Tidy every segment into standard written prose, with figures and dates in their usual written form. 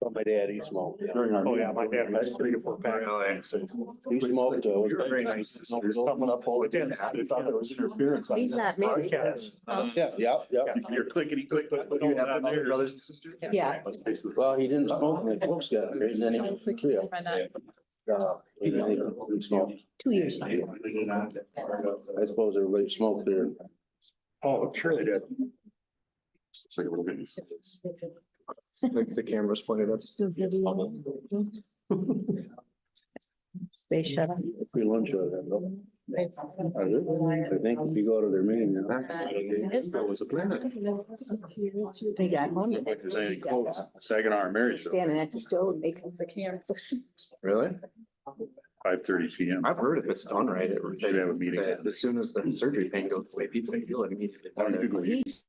Well, my dad, he smoked. During our Oh, yeah, my meeting. dad has 3 to 4 packs. He smoked, You're very nice. Coming up, all again, they thought there was interference. He's not married. Broadcast. yeah, yeah. You're clickety click, but You have other brothers and sisters? Yeah. Well, he didn't smoke when the folks got married, and then he. He smoked. 2 years now. I suppose everybody smoked there. Oh, sure they did. It's like a little bit. The camera's pointed up. Space shuttle. Free lunch out of that, though. I think if you go to their meeting now. That was a planet. They got home. Like there's anything close, Saginaw marriage, Standing at the stove and making the camera. Really? 5:30 PM. I've heard if it's done right, it Should have a meeting. that as soon as the surgery pain goes away, people feel it immediately. Why don't you go eat?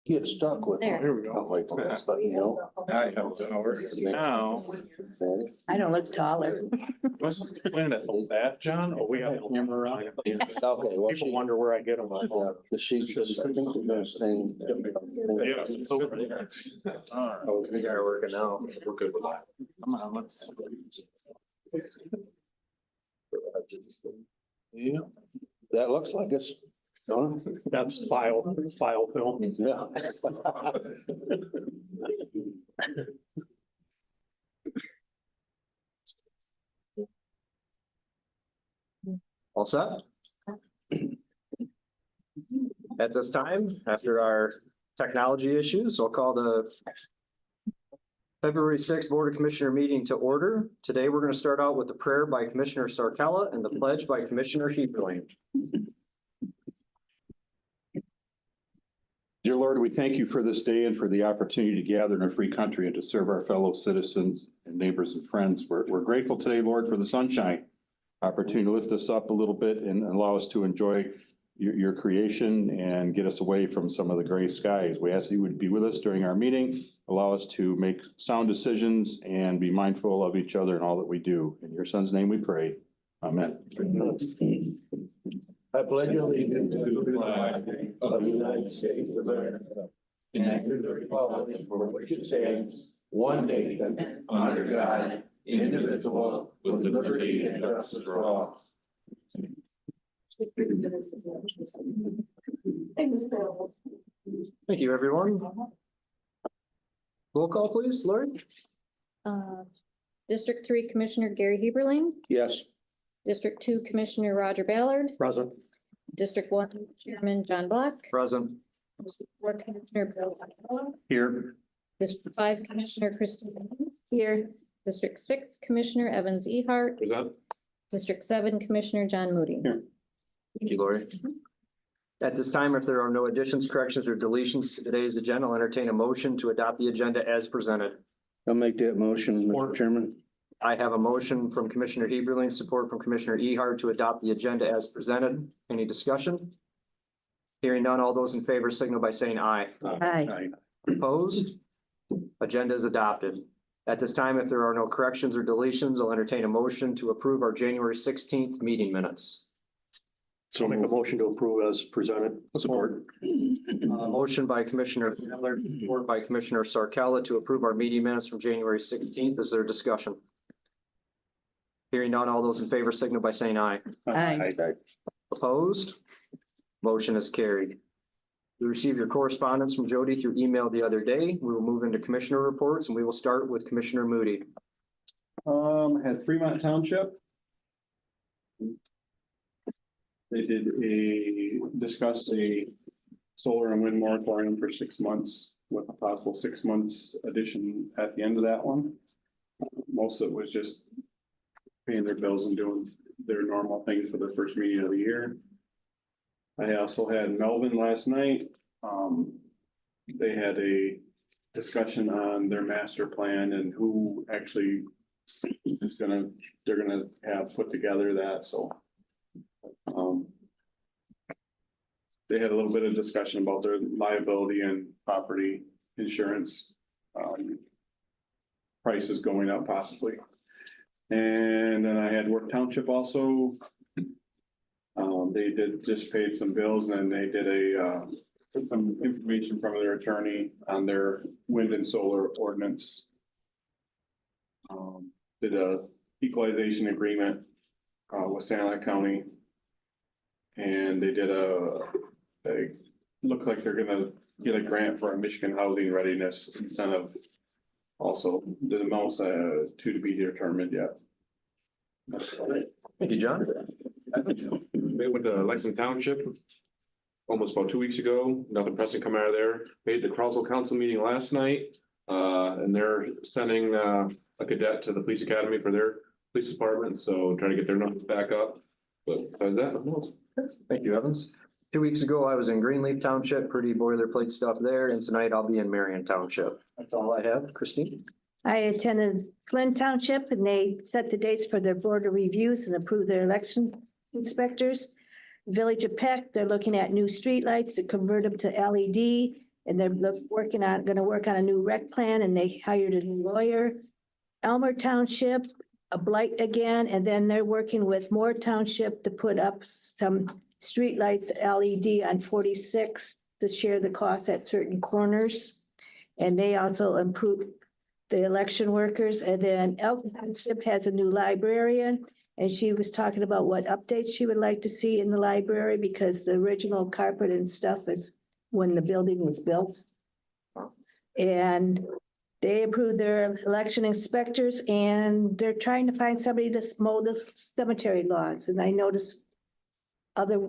Get stuck with. There. Here we go. Like, but you know. I have an hour. Now, I don't look taller. was when it that, John? Oh, we have a camera around. Okay, well, People wonder where I get them. the sheets, I think they're gonna sing. Yeah, it's over there. Oh, we are working now. We're good with that. Come on, let's. Yeah, That looks like it's, don't it? that's file film. Yeah. All set? At this time, after our technology issues, I'll call the February 6th Board of Commissioner meeting to order. Today, we're going to start out with the prayer by Commissioner Sarkella and the pledge by Commissioner Heberlein. Dear Lord, we thank you for this day and for the opportunity to gather in a free country and to serve our fellow citizens and neighbors and friends. We're grateful today, Lord, for the sunshine, opportunity to lift us up a little bit and allow us to enjoy your creation and get us away from some of the gray skies. We ask that you would be with us during our meeting, allow us to make sound decisions and be mindful of each other in all that we do. In your son's name we pray. Amen. I pledge allegiance to the flag of the United States of America and to the republic for which it stands, one nation, under God, indivisible, with liberty and justice for all. Thank you, everyone. Roll call, please, Lori. District 3 Commissioner Gary Heberlein, Yes. District 2 Commissioner Roger Ballard, Present. District 1 Chairman John Black, Present. District 4 Commissioner Bill Vonello, Here. District 5 Commissioner Christine here, District 6 Commissioner Evans Ehart, Present. District 7 Commissioner John Moody. Here. Thank you, Lori. At this time, if there are no additions, corrections, or deletions to today's agenda, I'll entertain a motion to adopt the agenda as presented. I'll make that motion, Mr. Chairman. I have a motion from Commissioner Heberlein, support from Commissioner Ehart to adopt the agenda as presented. Any discussion? Hearing none, all those in favor signal by saying aye. Aye. Opposed? Agenda is adopted. At this time, if there are no corrections or deletions, I'll entertain a motion to approve our January 16th meeting minutes. So make a motion to approve as presented. Support. Motion by Commissioner Miller, support by Commissioner Sarkella to approve our meeting minutes from January 16th. Is there discussion? Hearing none, all those in favor signal by saying aye. Aye. Opposed? Motion is carried. We received your correspondence from Jody through email the other day. We will move into commissioner reports and we will start with Commissioner Moody. Had Fremont Township. They discussed a solar and wind moratorium for 6 months with a possible 6 months addition at the end of that one. Most of it was just paying their bills and doing their normal things for the first meeting of the year. I also had Melvin last night. They had a discussion on their master plan and who actually is they're gonna have put together that, so. They had a little bit of discussion about their liability and property insurance. Prices going up possibly. And then I had Work Township also. They just paid some bills and then they did some information from their attorney on their wind and solar ordinance. Did a equalization agreement with Santa County. And they did look like they're gonna get a grant for a Michigan housing readiness incentive. Also, the amounts to be determined yet. That's all right. Thank you, John. They went to Lexington Township almost about 2 weeks ago. Nothing pressing come out of there. Made the Carlsville Council meeting last night. And they're sending a cadet to the police academy for their police department. So trying to get their numbers back up. But besides that, nothing else. Thank you, Evans. 2 weeks ago, I was in Greenleaf Township, pretty boilerplate stuff there, and tonight I'll be in Marion Township. That's all I have. Christine? I attended Glenn Township and they set the dates for their board of reviews and approved their election inspectors. Village of Peck, they're looking at new streetlights to convert them to LED. And they're gonna work on a new rec plan and they hired a new lawyer. Elmer Township, a blight again, and then they're working with Moore Township to put up some streetlights LED on 46 to share the cost at certain corners. And they also improve the election workers. And then Elk Township has a new librarian. And she was talking about what updates she would like to see in the library because the original carpet and stuff is when the building was built. And they approved their election inspectors and they're trying to find somebody to mow the cemetery lawns. And I noticed other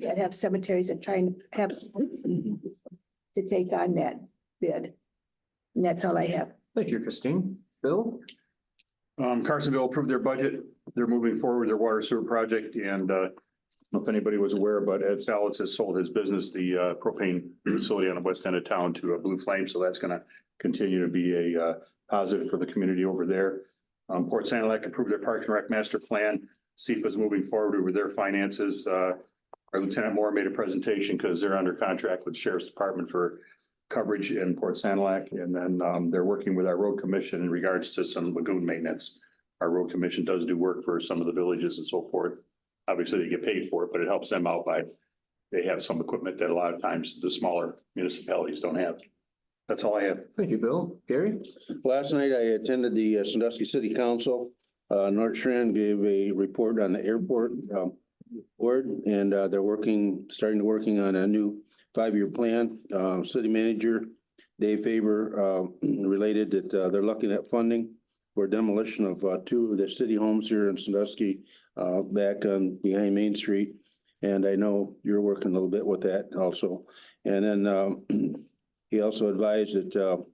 that have cemeteries and trying to have to take on that bid. And that's all I have. Thank you, Christine. Bill? Carsonville approved their budget. They're moving forward with their water sewer project and, I don't know if anybody was aware, but Ed Salas has sold his business, the propane facility on the west end of town to a Blue Flame. So that's gonna continue to be a positive for the community over there. Port Sanilac approved their Parks and Rec master plan. SEPA is moving forward with their finances. Our Lieutenant Moore made a presentation because they're under contract with the Sheriff's Department for coverage in Port Sanilac. And then they're working with our road commission in regards to some lagoon maintenance. Our road commission does do work for some of the villages and so forth. Obviously, they get paid for it, but it helps them out by, they have some equipment that a lot of times the smaller municipalities don't have. That's all I have. Thank you, Bill. Gary? Last night I attended the Sandusky City Council. North Shore gave a report on the airport board, and they're starting to working on a new 5-year plan. City manager Dave Faber related that they're looking at funding for demolition of 2 of the city homes here in Sandusky back on behind Main Street. And I know you're working a little bit with that also. And then he also advised that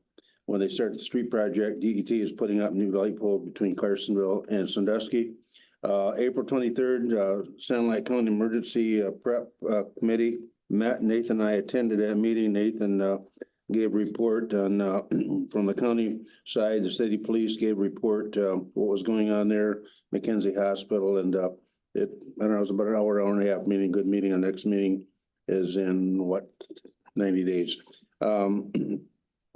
when they start the street project, DET is putting up new light pole between Carsonville and Sandusky. April 23rd, Sound Lake County Emergency Prep Committee met. Nathan and I attended that meeting. Nathan gave a report on from the county side. The city police gave a report what was going on there, Mackenzie Hospital, and I don't know, it was about an hour and a half meeting. Good meeting. Our next meeting is in 90 days.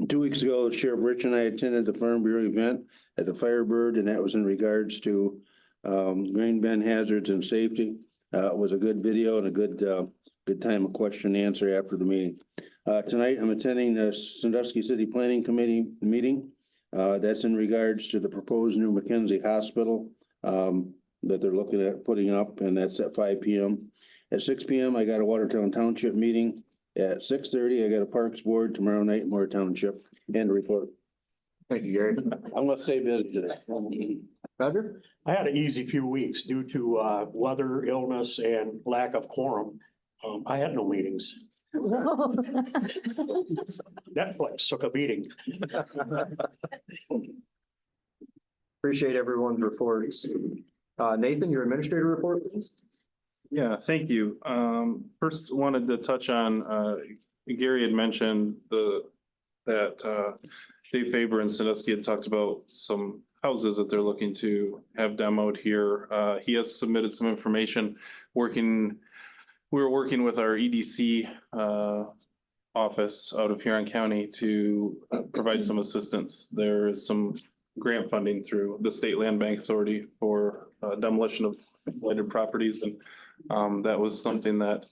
2 weeks ago, Sheriff Rich and I attended the Farm Bureau event at the Firebird, and that was in regards to grain bin hazards and safety. It was a good video and a good time of question and answer after the meeting. Tonight, I'm attending the Sandusky City Planning Committee meeting. That's in regards to the proposed new Mackenzie Hospital that they're looking at putting up, and that's at 5 p.m. At 6 p.m., I got a Watertown Township meeting. At 6:30, I got a Parks Board tomorrow night in Moore Township. And report. Thank you, Gary. I'm gonna stay busy today. Roger? I had an easy few weeks due to weather, illness, and lack of quorum. I had no meetings. Netflix took a beating. Appreciate everyone's reports. Nathan, your administrator report, please. Yeah, thank you. First wanted to touch on, Gary had mentioned that Dave Faber and Sandusky had talked about some houses that they're looking to have demoed here. He has submitted some information we were working with our EDC office out of Huron County to provide some assistance. There is some grant funding through the State Land Bank Authority for demolition of blighted properties. And that was something that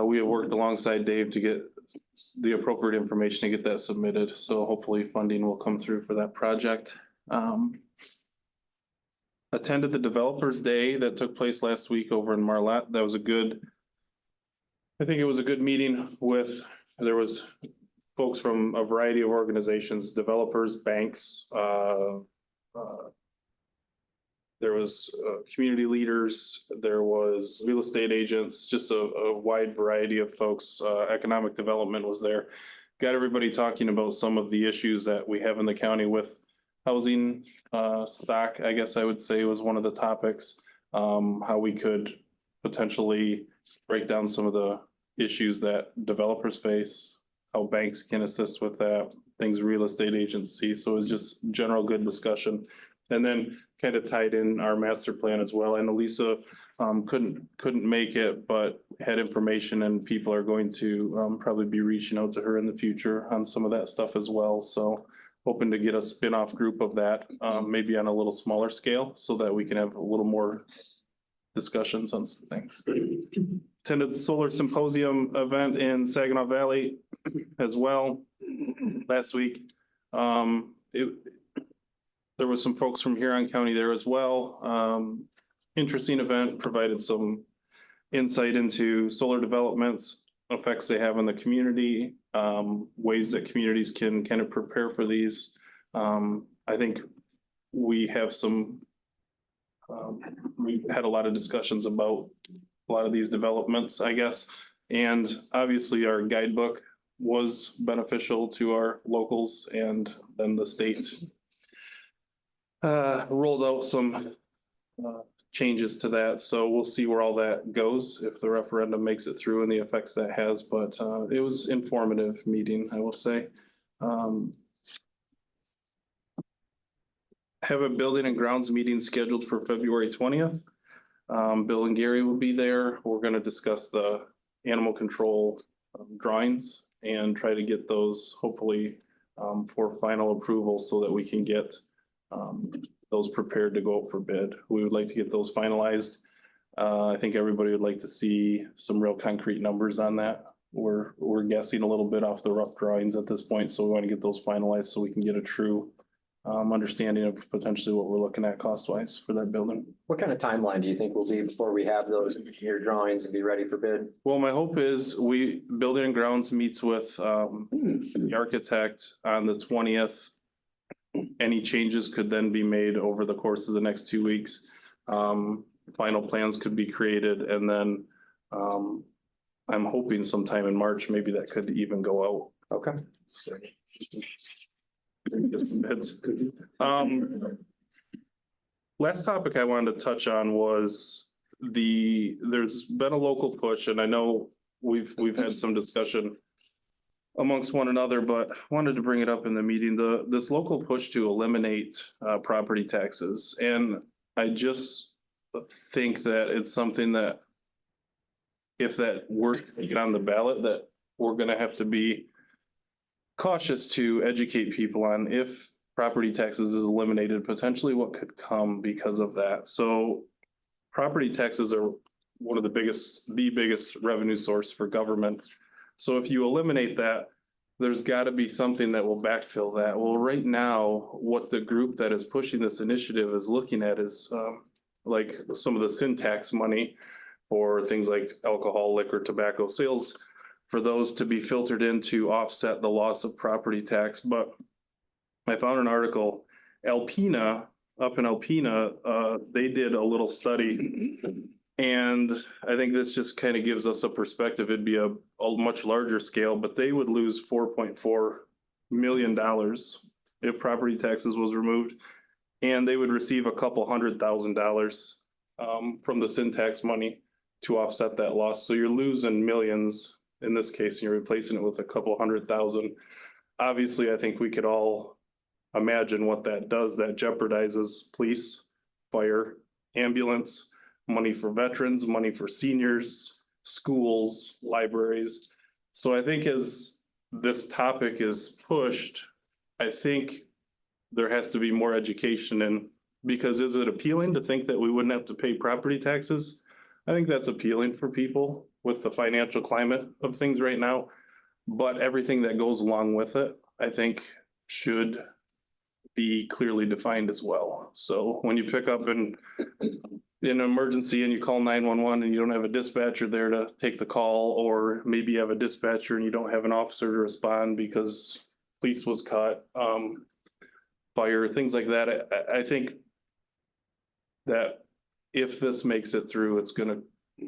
we have worked alongside Dave to get the appropriate information to get that submitted. So hopefully funding will come through for that project. Attended the Developers Day that took place last week over in Marlette. That was I think it was a good meeting there was folks from a variety of organizations, developers, banks, there was community leaders, there was real estate agents, just a wide variety of folks. Economic development was there. Got everybody talking about some of the issues that we have in the county with housing stock, I guess I would say was one of the topics. How we could potentially break down some of the issues that developers face, how banks can assist with that, things real estate agents see. So it was just general good discussion. And then kind of tied in our master plan as well. I know Lisa couldn't make it, but had information, and people are going to probably be reaching out to her in the future on some of that stuff as well. So hoping to get a spin-off group of that, maybe on a little smaller scale, so that we can have a little more discussions on some things. Attended the Solar Symposium event in Saginaw Valley as well last week. There was some folks from Huron County there as well. Interesting event, provided some insight into solar developments, effects they have on the community, ways that communities can kind of prepare for these. I think we have we had a lot of discussions about a lot of these developments, I guess. And obviously our guidebook was beneficial to our locals, and then the state rolled out some changes to that. So we'll see where all that goes, if the referendum makes it through and the effects that has, but it was informative meeting, I will say. Have a building and grounds meeting scheduled for February 20th. Bill and Gary will be there. We're gonna discuss the animal control drawings and try to get those hopefully for final approval so that we can get those prepared to go out for bid. We would like to get those finalized. I think everybody would like to see some real concrete numbers on that. We're guessing a little bit off the rough drawings at this point, so we want to get those finalized so we can get a true understanding of potentially what we're looking at cost wise for that building. What kind of timeline do you think will be before we have those engineer drawings and be ready for bid? Well, my hope is building and grounds meets with the architect on the 20th. Any changes could then be made over the course of the next 2 weeks. Final plans could be created, and then I'm hoping sometime in March, maybe that could even go out. Okay. Get some bids. Last topic I wanted to touch on was there's been a local push, and I know we've had some discussion amongst one another, but wanted to bring it up in the meeting, this local push to eliminate property taxes. And I just think that it's something that if that were to get on the ballot, that we're gonna have to be cautious to educate people on if property taxes is eliminated, potentially what could come because of that. So property taxes are one of the biggest revenue source for government. So if you eliminate that, there's got to be something that will backfill that. Well, right now, what the group that is pushing this initiative is looking at is like some of the sin tax money for things like alcohol, liquor, tobacco sales, for those to be filtered in to offset the loss of property tax. But I found an article, Alpena, up in Alpena, they did a little study. And I think this just kind of gives us a perspective. It'd be a much larger scale, but they would lose $4.4 million if property taxes was removed. And they would receive a couple $100,000 from the sin tax money to offset that loss. So you're losing millions in this case, and you're replacing it with a couple $100,000. Obviously, I think we could all imagine what that does. That jeopardizes police, fire, ambulance, money for veterans, money for seniors, schools, libraries. So I think as this topic is pushed, I think there has to be more education, and because is it appealing to think that we wouldn't have to pay property taxes? I think that's appealing for people with the financial climate of things right now, but everything that goes along with it, I think should be clearly defined as well. So when you pick up in an emergency and you call 911 and you don't have a dispatcher there to take the call, or maybe you have a dispatcher and you don't have an officer to respond because police was caught, fire, things like that. I think that if this makes it through, it's going to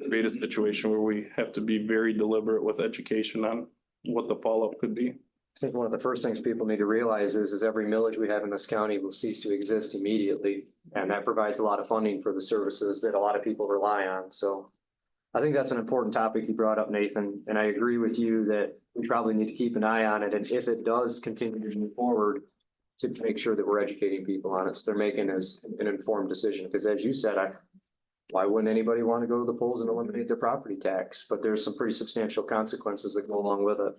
create a situation where we have to be very deliberate with education on what the follow-up could be. I think one of the first things people need to realize is every millage we have in this county will cease to exist immediately. And that provides a lot of funding for the services that a lot of people rely on. So I think that's an important topic you brought up, Nathan. And I agree with you that we probably need to keep an eye on it. And if it does continue to move forward, to make sure that we're educating people on it, so they're making an informed decision. Because as you said, why wouldn't anybody want to go to the polls and eliminate their property tax? But there's some pretty substantial consequences that go along with it.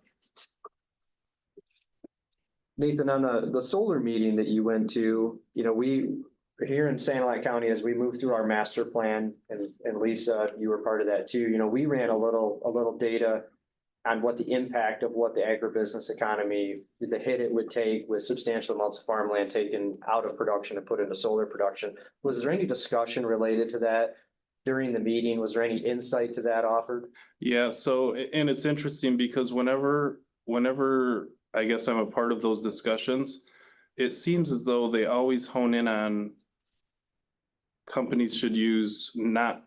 Nathan, on the solar meeting that you went to, we here in Sanilac County, as we move through our master plan, and Lisa, you were part of that too. We ran a little data on what the impact of what the agribusiness economy, the hit it would take with substantial amounts of farmland taken out of production and put into solar production. Was there any discussion related to that during the meeting? Was there any insight to that offered? Yeah, so, and it's interesting because whenever I guess I'm a part of those discussions, it seems as though they always hone in on companies should use not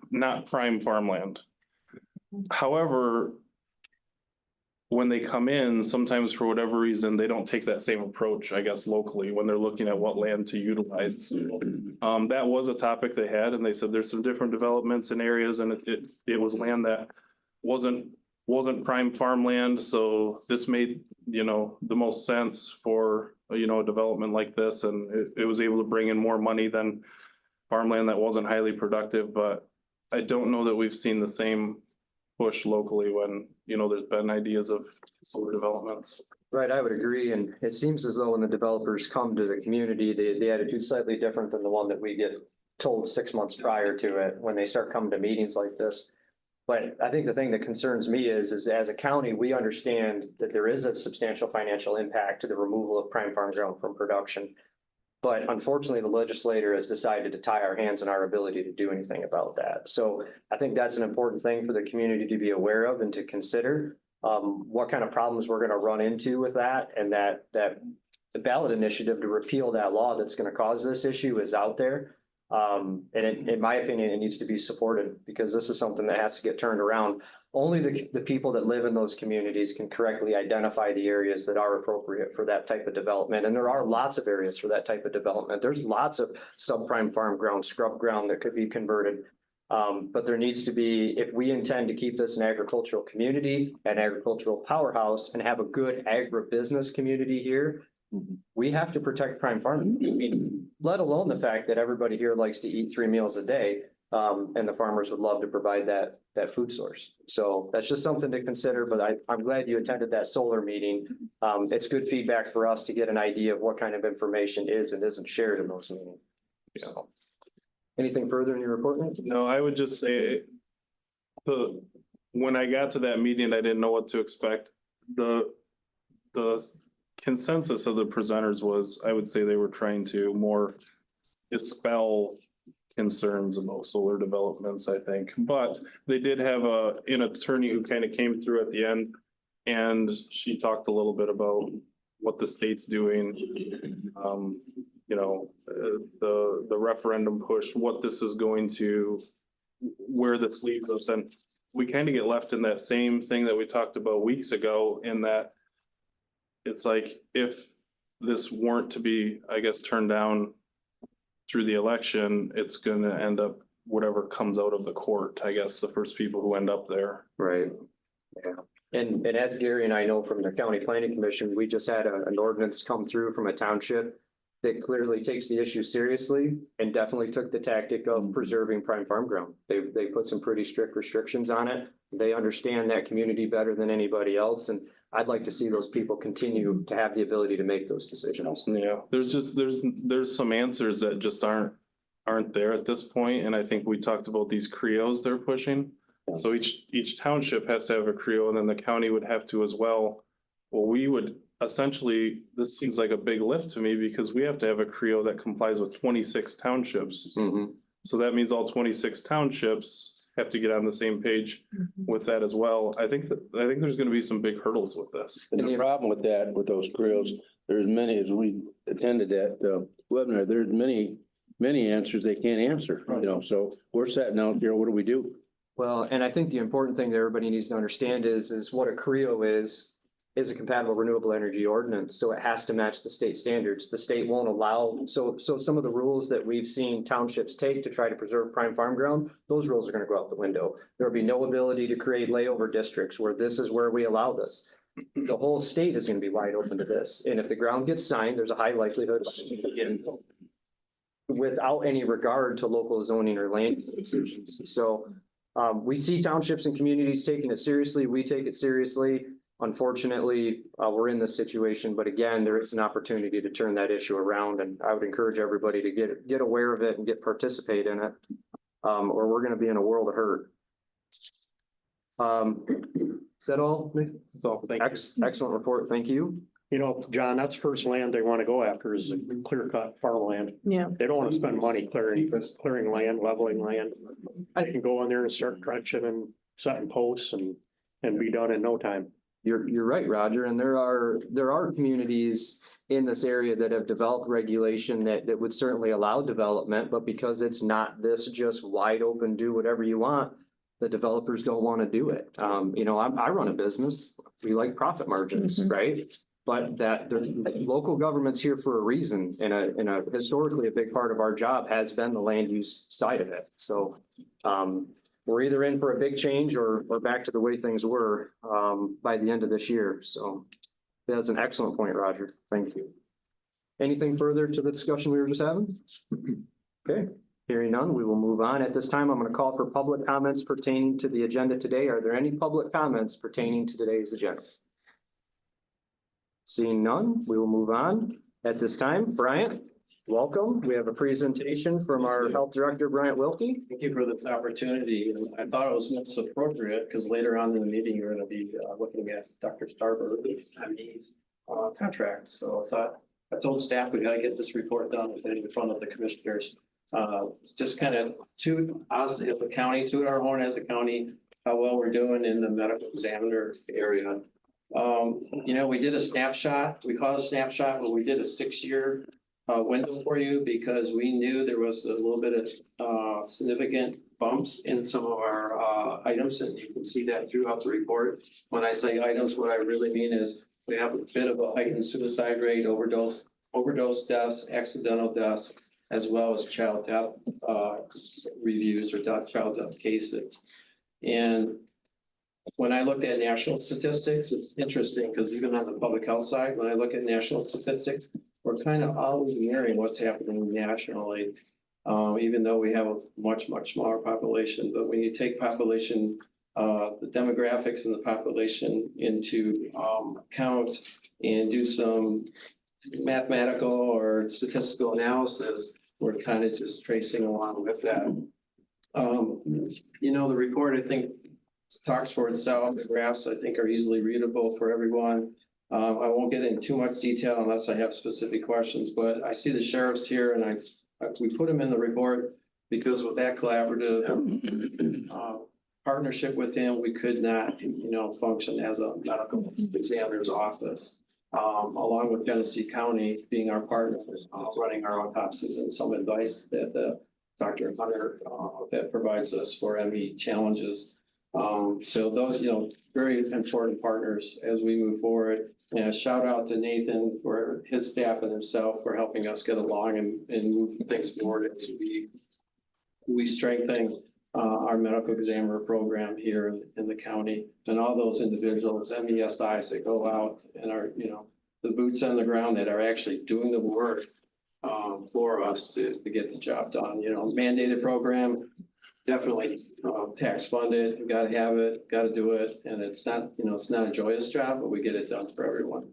prime farmland. However, when they come in, sometimes for whatever reason, they don't take that same approach, I guess, locally, when they're looking at what land to utilize. That was a topic they had, and they said there's some different developments in areas, and it was land that wasn't prime farmland, so this made, the most sense for, a development like this, and it was able to bring in more money than farmland that wasn't highly productive, but I don't know that we've seen the same push locally when, there's been ideas of solar developments. Right, I would agree, and it seems as though when the developers come to the community, the attitude's slightly different than the one that we get told 6 months prior to it, when they start coming to meetings like this. But I think the thing that concerns me is as a county, we understand that there is a substantial financial impact to the removal of prime farm ground from production. But unfortunately, the legislator has decided to tie our hands in our ability to do anything about that. So I think that's an important thing for the community to be aware of and to consider. What kind of problems we're going to run into with that, and that the ballot initiative to repeal that law that's going to cause this issue is out there. And in my opinion, it needs to be supported, because this is something that has to get turned around. Only the people that live in those communities can correctly identify the areas that are appropriate for that type of development. And there are lots of areas for that type of development. There's lots of subprime farm ground, scrub ground that could be converted. But there needs to be, if we intend to keep this an agricultural community, an agricultural powerhouse, and have a good agribusiness community here, we have to protect prime farming. I mean, let alone the fact that everybody here likes to eat 3 meals a day. And the farmers would love to provide that food source. So that's just something to consider, but I'm glad you attended that solar meeting. It's good feedback for us to get an idea of what kind of information is and isn't shared in those meetings. So, anything further in your report, Nick? No, I would just say when I got to that meeting, I didn't know what to expect. The consensus of the presenters was, I would say they were trying to more dispel concerns about solar developments, I think, but they did have an attorney who kind of came through at the end, and she talked a little bit about what the state's doing. The referendum push, what this is going to, where this leaves us, and we kind of get left in that same thing that we talked about weeks ago, in that it's like, if this weren't to be, I guess, turned down through the election, it's going to end up whatever comes out of the court, I guess, the first people who end up there. Right. Yeah. And as Gary and I know from the County Planning Commission, we just had an ordinance come through from a township that clearly takes the issue seriously and definitely took the tactic of preserving prime farm ground. They put some pretty strict restrictions on it. They understand that community better than anybody else. And I'd like to see those people continue to have the ability to make those decisions. Yeah, there's some answers that just aren't there at this point. And I think we talked about these CREOs they're pushing. So each township has to have a CREO, and then the county would have to as well. Well, we would essentially, this seems like a big lift to me, because we have to have a CREO that complies with 26 townships. So that means all 26 townships have to get on the same page with that as well. I think there's going to be some big hurdles with this. And the problem with that, with those CREOs, there's many, as we attended that webinar, there's many answers they can't answer, so we're sitting out there, what do we do? Well, and I think the important thing that everybody needs to understand is what a CREO is a compatible renewable energy ordinance. So it has to match the state standards. The state won't allow, so some of the rules that we've seen townships take to try to preserve prime farm ground, those rules are going to go out the window. There'll be no ability to create layover districts where this is where we allow this. The whole state is going to be wide open to this. And if the ground gets signed, there's a high likelihood of getting built without any regard to local zoning or land decisions. So we see townships and communities taking it seriously. We take it seriously. Unfortunately, we're in this situation, but again, there is an opportunity to turn that issue around, and I would encourage everybody to get aware of it and participate in it, or we're going to be in a world of hurt. Is that all? That's all. Thank you. Excellent report. Thank you. John, that's first land they want to go after is clear cut farmland. Yeah. They don't want to spend money clearing land, leveling land. I can go in there and start trenching and setting posts and be done in no time. You're right, Roger. And there are communities in this area that have developed regulation that would certainly allow development, but because it's not this just wide open, do whatever you want, the developers don't want to do it. You know, I run a business. We like profit margins, right? But that the local government's here for a reason, and a historically a big part of our job has been the land use side of it. So we're either in for a big change or back to the way things were by the end of this year. So that's an excellent point, Roger. Thank you. Anything further to the discussion we were just having? Okay, hearing none, we will move on. At this time, I'm going to call for public comments pertaining to the agenda today. Are there any public comments pertaining to today's agenda? Seeing none, we will move on. At this time, Bryant, welcome. We have a presentation from our Health Director, Bryant Wilkie. Thank you for this opportunity. And I thought it was most appropriate because later on in the meeting, you're going to be looking at Dr. Starberg's MD's contract. So I told staff we got to get this report done in front of the commissioners. Just kind of toot us as a county, toot our horn as a county, how well we're doing in the medical examiner area. You know, we did a snapshot. We call it a snapshot, but we did a 6-year window for you because we knew there was a little bit of significant bumps in some of our items, and you can see that throughout the report. When I say items, what I really mean is we have a bit of a heightened suicide rate, overdose deaths, accidental deaths, as well as child death reviews or child death cases. And when I looked at national statistics, it's interesting because even on the public health side, when I look at national statistics, we're kind of always mirroring what's happening nationally, even though we have a much, much smaller population. But when you take population, the demographics in the population into account and do some mathematical or statistical analysis, we're kind of just tracing along with that. You know, the report, I think, talks for itself. The graphs, I think, are easily readable for everyone. I won't get into too much detail unless I have specific questions, but I see the sheriffs here and we put them in the report because with that collaborative partnership with him, we could not, you know, function as a medical examiner's office. Along with Genesee County being our partner, running our autopsies and some advice that Dr. Hunter that provides us for ME challenges. So those, you know, very important partners as we move forward. And a shout out to Nathan for his staff and himself for helping us get along and move things forward as we strengthen our medical examiner program here in the county, and all those individuals, MESIs that go out and are, you know, the boots on the ground that are actually doing the work for us to get the job done. You know, mandated program, definitely tax funded. We got to have it, got to do it, and it's not, you know, it's not a joyous job, but we get it done for everyone.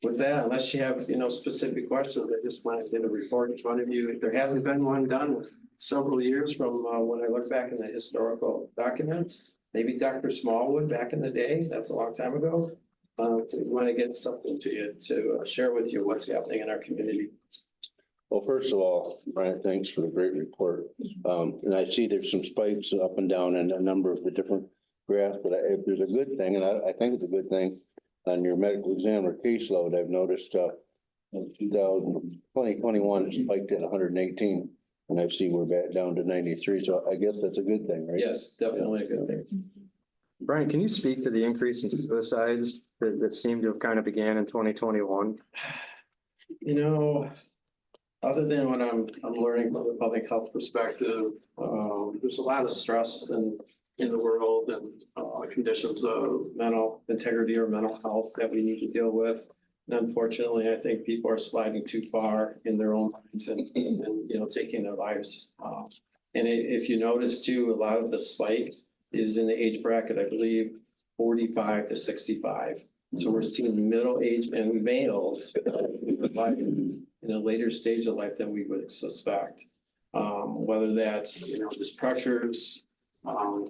With that, unless you have, you know, specific questions, I just want to get a report in front of you. There hasn't been one done in several years from when I look back in the historical documents. Maybe Dr. Smallwood back in the day, that's a long time ago. We want to get something to you to share with you what's happening in our community. Well, first of all, Brian, thanks for the great report. And I see there's some spikes up and down in a number of the different graphs, but if there's a good thing, and I think it's a good thing, on your medical examiner caseload, I've noticed in 2021 it spiked at 118, and I've seen we're back down to 93. So I guess that's a good thing, right? Yes, definitely a good thing. Brian, can you speak to the increase in suicides that seemed to have kind of began in 2021? You know, other than what I'm learning from the public health perspective, there's a lot of stress in the world and conditions of mental integrity or mental health that we need to deal with. And unfortunately, I think people are sliding too far in their own minds and you know, taking their lives. And if you notice too, a lot of the spike is in the age bracket, I believe, 45 to 65. So we're seeing middle-aged and males in a later stage of life than we would suspect. Whether that's, you know, just pressures,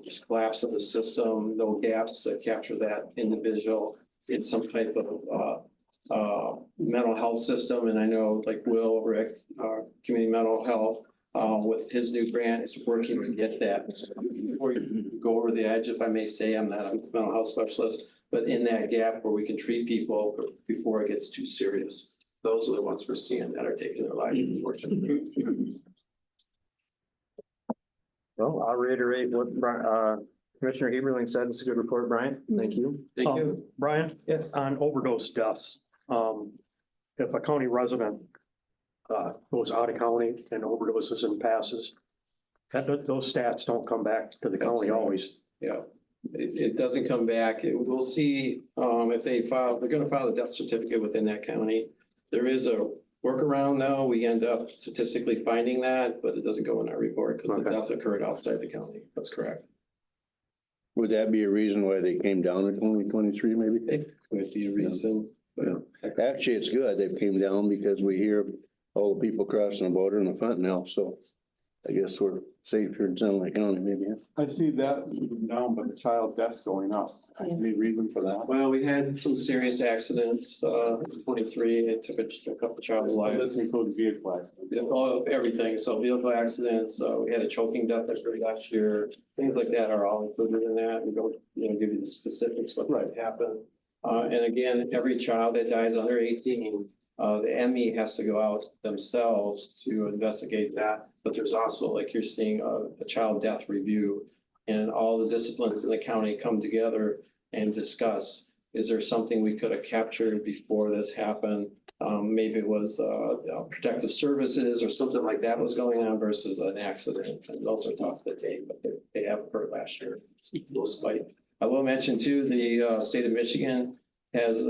just collapse of the system, no gaps that capture that individual in some type of mental health system. And I know like Will over at Community Mental Health with his new grant is working to get that. Before you go over the edge, if I may say, I'm not a mental health specialist, but in that gap where we can treat people before it gets too serious. Those are the ones we're seeing that are taking their life, unfortunately. Well, I'll reiterate what Commissioner Heberling said. It's a good report, Brian. Thank you. Thank you. Brian, Yes. on overdose deaths, if a county resident goes out of county and overdoses and passes, those stats don't come back to the county always. Yeah, it doesn't come back. We'll see, if they file, they're gonna file a death certificate within that county. There is a workaround though. We end up statistically finding that, but it doesn't go in our report because the Okay. death occurred outside the county. That's correct. Would that be a reason why they came down in 2023 maybe? It could be a reason, but Actually, it's good they've came down because we hear all the people crossing the border in the fentanyl, so I guess we're safe here in Sunlight County maybe. I see that down, but the child deaths going up. Any reason for that? well, we had some serious accidents, 23, it took a couple of child's lives. This includes vehicle accidents. Yeah, all, everything, so vehicle accidents, we had a choking death that occurred last year, things like that are all included in that, we don't, give you the specifics what might happen. And again, every child that dies under 18, the ME has to go out themselves to investigate that, but there's also, like you're seeing, a child death review. And all the disciplines in the county come together and discuss, is there something we could have captured before this happened? Maybe it was protective services or something like that was going on versus an accident. And those are tough to take, but they have occurred last year. I will mention too, the state of Michigan has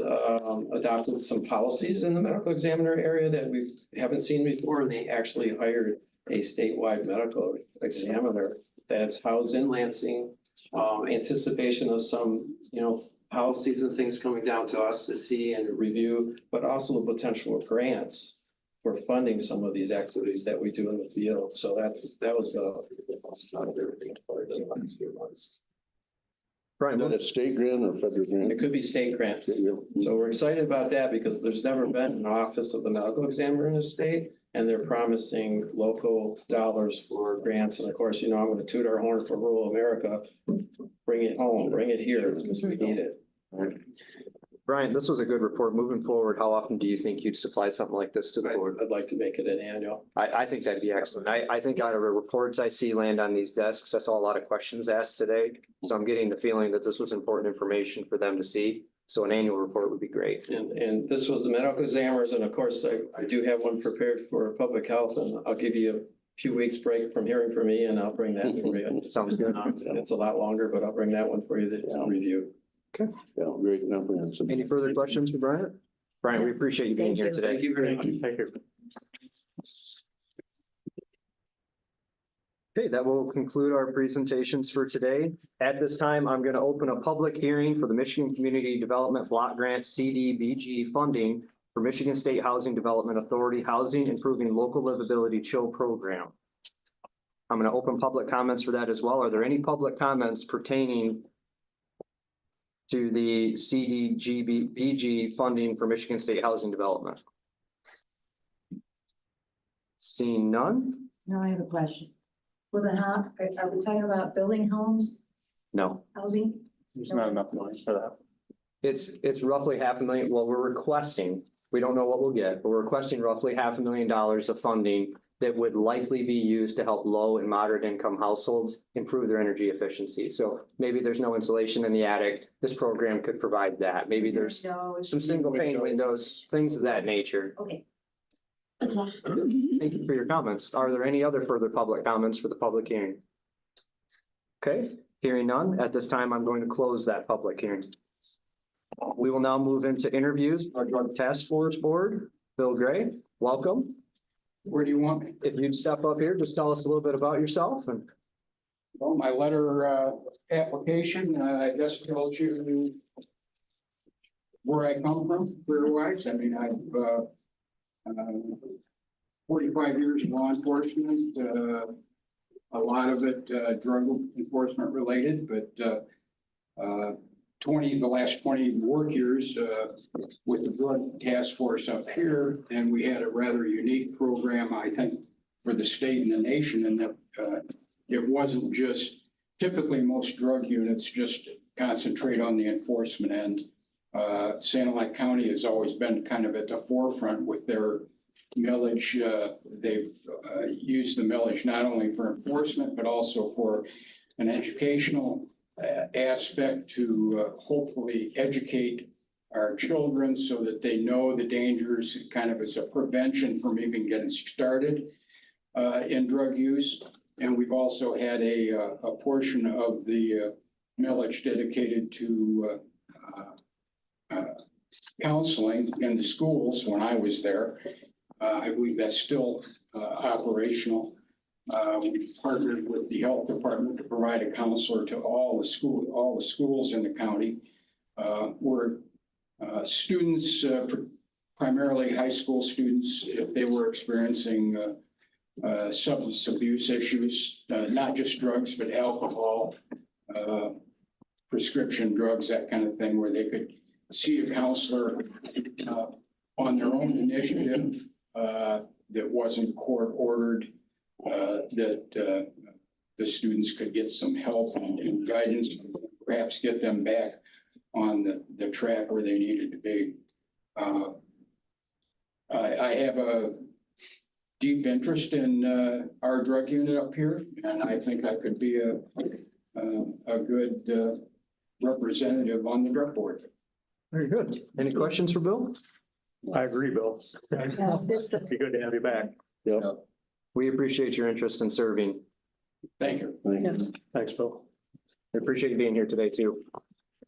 adopted some policies in the medical examiner area that we haven't seen before. And they actually hired a statewide medical examiner that's housed in Lansing. Anticipation of some, policies and things coming down to us to see and review, but also the potential of grants for funding some of these activities that we do in the field. So that was everything for the last few months. Brian, Is that a state grant or federal grant? It could be state grants. So we're excited about that because there's never been an office of the medical examiner in the state. And they're promising local dollars for grants. And of course, I'm going to toot our horn for rural America. Bring it home, bring it here because we need it. Brian, this was a good report. Moving forward, how often do you think you'd supply something like this to the board? I'd like to make it an annual. I think that'd be excellent. I think out of the reports I see land on these desks, I saw a lot of questions asked today. So I'm getting the feeling that this was important information for them to see. So an annual report would be great. And this was the medical examiners. And of course, I do have one prepared for public health and I'll give you a few weeks break from hearing from me and I'll bring that for you. Sounds good. It's a lot longer, but I'll bring that one for you to review. Yeah, great comprehensive. Any further questions for Brian? Brian, we appreciate you being here today. Thank you very much. Thank you. Okay, that will conclude our presentations for today. At this time, I'm going to open a public hearing for the Michigan Community Development Block Grant CDBG funding for Michigan State Housing Development Authority Housing Improving Local Livability CHO program. I'm going to open public comments for that as well. Are there any public comments pertaining to the CDBG funding for Michigan State Housing Development? Seeing none? Now I have a question. Are we talking about building homes, No. housing? There's not enough money for that. It's roughly $500,000. Well, we're requesting, we don't know what we'll get, but we're requesting roughly $500,000 of funding that would likely be used to help low and moderate income households improve their energy efficiency. So maybe there's no insulation in the attic. This program could provide that. Maybe there's some single pane windows, things of that nature. Okay. That's all. Thank you for your comments. Are there any other further public comments for the public hearing? Okay, hearing none. At this time, I'm going to close that public hearing. We will now move into interviews. Our Drug Task Force Board, Bill Gray, welcome. Where do you want me? If you'd step up here, just tell us a little bit about yourself and. Well, my letter, application, I just told you where I come from, career-wise. I mean, I've, 45 years in law enforcement, a lot of it drug enforcement related, but the last 20 work years with the Drug Task Force up here, and we had a rather unique program, I think, for the state and the nation, and that it wasn't just typically most drug units just concentrate on the enforcement end. Sanilac County has always been kind of at the forefront with their millage, they've used the millage not only for enforcement, but also for an educational aspect to hopefully educate our children so that they know the dangers, kind of as a prevention from even getting started in drug use. And we've also had a portion of the millage dedicated to counseling in the schools when I was there. I believe that's still operational. We partnered with the health department to provide a counselor to all the schools in the county. Where students, primarily high school students, if they were experiencing substance abuse issues, not just drugs, but alcohol, prescription drugs, that kind of thing, where they could see a counselor on their own initiative that wasn't court ordered, that the students could get some help and guidance, and perhaps get them back on the track where they needed to be. I have a deep interest in our drug unit up here, and I think I could be a good representative on the drug board. Very good. Any questions for Bill? I agree, Bill. Yeah, this- Be good to have you back. Yep. We appreciate your interest in serving. Thank you. Thanks, Bill. We appreciate you being here today too.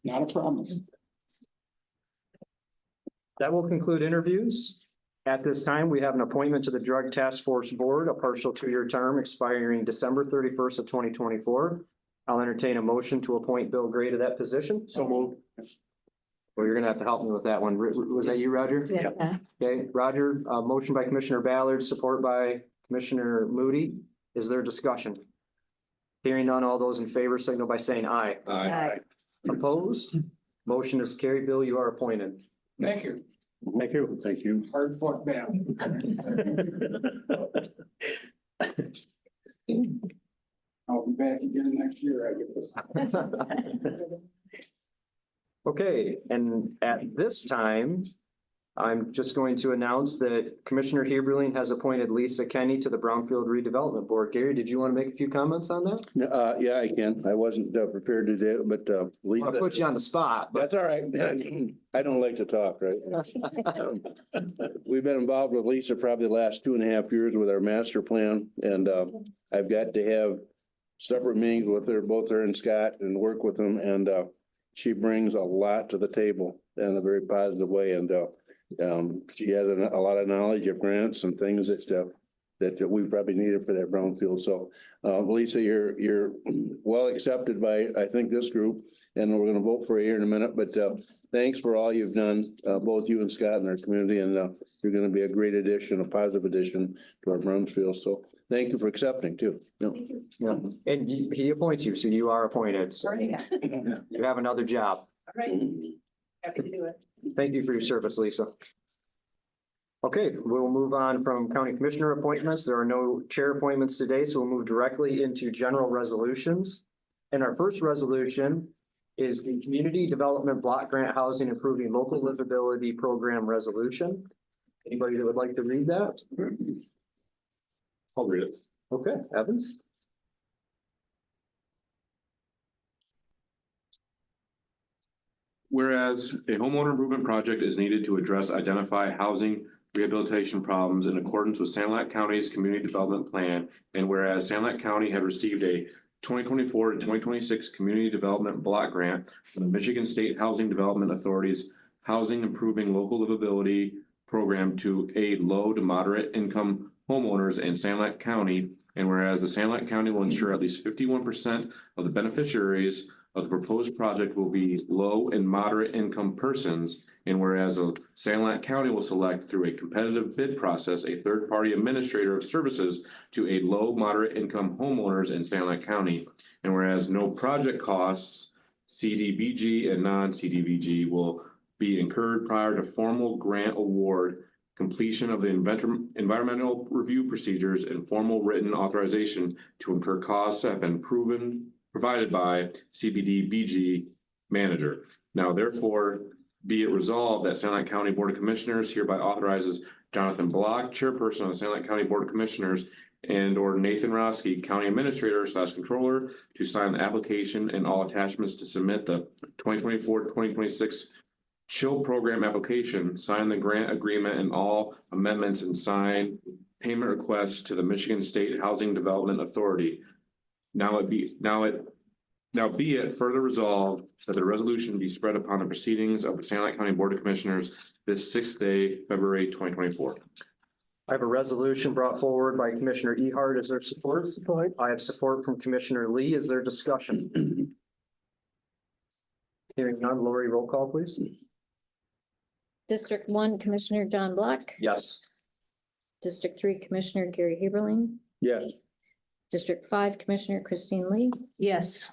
Not a problem. That will conclude interviews. At this time, we have an appointment to the Drug Task Force Board, a partial 2-year term expiring December 31st of 2024. I'll entertain a motion to appoint Bill Gray to that position. So moved. Well, you're gonna have to help me with that one. Was that you, Roger? Yeah. Okay, Roger, motion by Commissioner Ballard, support by Commissioner Moody. Is there discussion? Hearing none, all those in favor signal by saying aye. Aye. Opposed? Motion is carried. Bill, you are appointed. Thank you. Thank you. Thank you. Hard fought battle. I'll be back again next year, I guess. Okay, and at this time, I'm just going to announce that Commissioner Heberling has appointed Lisa Kenny to the Brownfield Redevelopment Board. Gary, did you want to make a few comments on that? Yeah, I can. I wasn't prepared to do it, but I'll Lisa, put you on the spot, but that's all right. I don't like to talk, right? We've been involved with Lisa probably the last 2.5 years with our master plan, and I've got to have separate meetings with her, both her and Scott, and work with them, and she brings a lot to the table in a very positive way, and she has a lot of knowledge of grants and things that we probably needed for that brownfield. So Lisa, you're well accepted by, I think, this group, and we're going to vote for you here in a minute, but thanks for all you've done, both you and Scott in our community, and you're going to be a great addition, a positive addition to our Brownsfield. So thank you for accepting too. yeah, and he appoints you, so you are appointed. So you have another job. All right. Happy to do it. Thank you for your service, Lisa. Okay, we'll move on from county commissioner appointments. There are no chair appointments today, so we'll move directly into general resolutions. And our first resolution is the Community Development Block Grant Housing Improving Local Livability Program Resolution. Anybody that would like to read that? I'll read it. Okay, Evans? Whereas a homeowner improvement project is needed to address identified housing rehabilitation problems in accordance with Sanilac County's Community Development Plan, and whereas Sanilac County had received a 2024 to 2026 Community Development Block Grant from the Michigan State Housing Development Authority's Housing Improving Local Livability Program to aid low to moderate income homeowners in Sanilac County, and whereas the Sanilac County will ensure at least 51% of the beneficiaries of the proposed project will be low and moderate income persons, and whereas Sanilac County will select through a competitive bid process a third-party administrator of services to aid low, moderate income homeowners in Sanilac County, and whereas no project costs, CDBG and non-CDBG, will be incurred prior to formal grant award, completion of the environmental review procedures, and formal written authorization to incur costs have been provided by CDBG manager. Now therefore, be it resolved that Sanilac County Board of Commissioners hereby authorizes Jonathan Block, Chairperson of the St. Lake County Board of Commissioners, and or Nathan Roski, County Administrator / Controller, to sign the application and all attachments to submit the 2024-2026 Chill Program application, sign the grant agreement and all amendments, and sign payment requests to the Michigan State Housing Development Authority. Now be it further resolved that the resolution be spread upon the proceedings of the St. Lake County Board of Commissioners this 6th day, February 2024. I have a resolution brought forward by Commissioner Ehart. Is there support? Support. I have support from Commissioner Lee. Is there discussion? Hearing none, Lori, roll call, please. District 1, Commissioner John Block. Yes. District 3, Commissioner Gary Heberlein. Yes. District 5, Commissioner Christine Lee. Yes.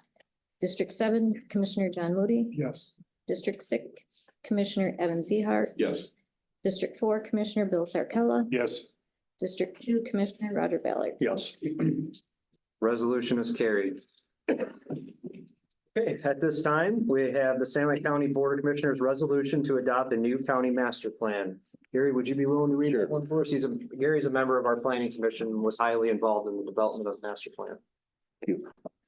District 7, Commissioner John Moody. Yes. District 6, Commissioner Evan Ehart. Yes. District 4, Commissioner Bill Sarkella. Yes. District 2, Commissioner Roger Ballard. Yes. Resolution is carried. Okay, at this time, we have the St. Lake County Board of Commissioners resolution to adopt a new county master plan. Gary, would you be willing to read that one for us? Gary's a member of our planning commission and was highly involved in the development of the master plan.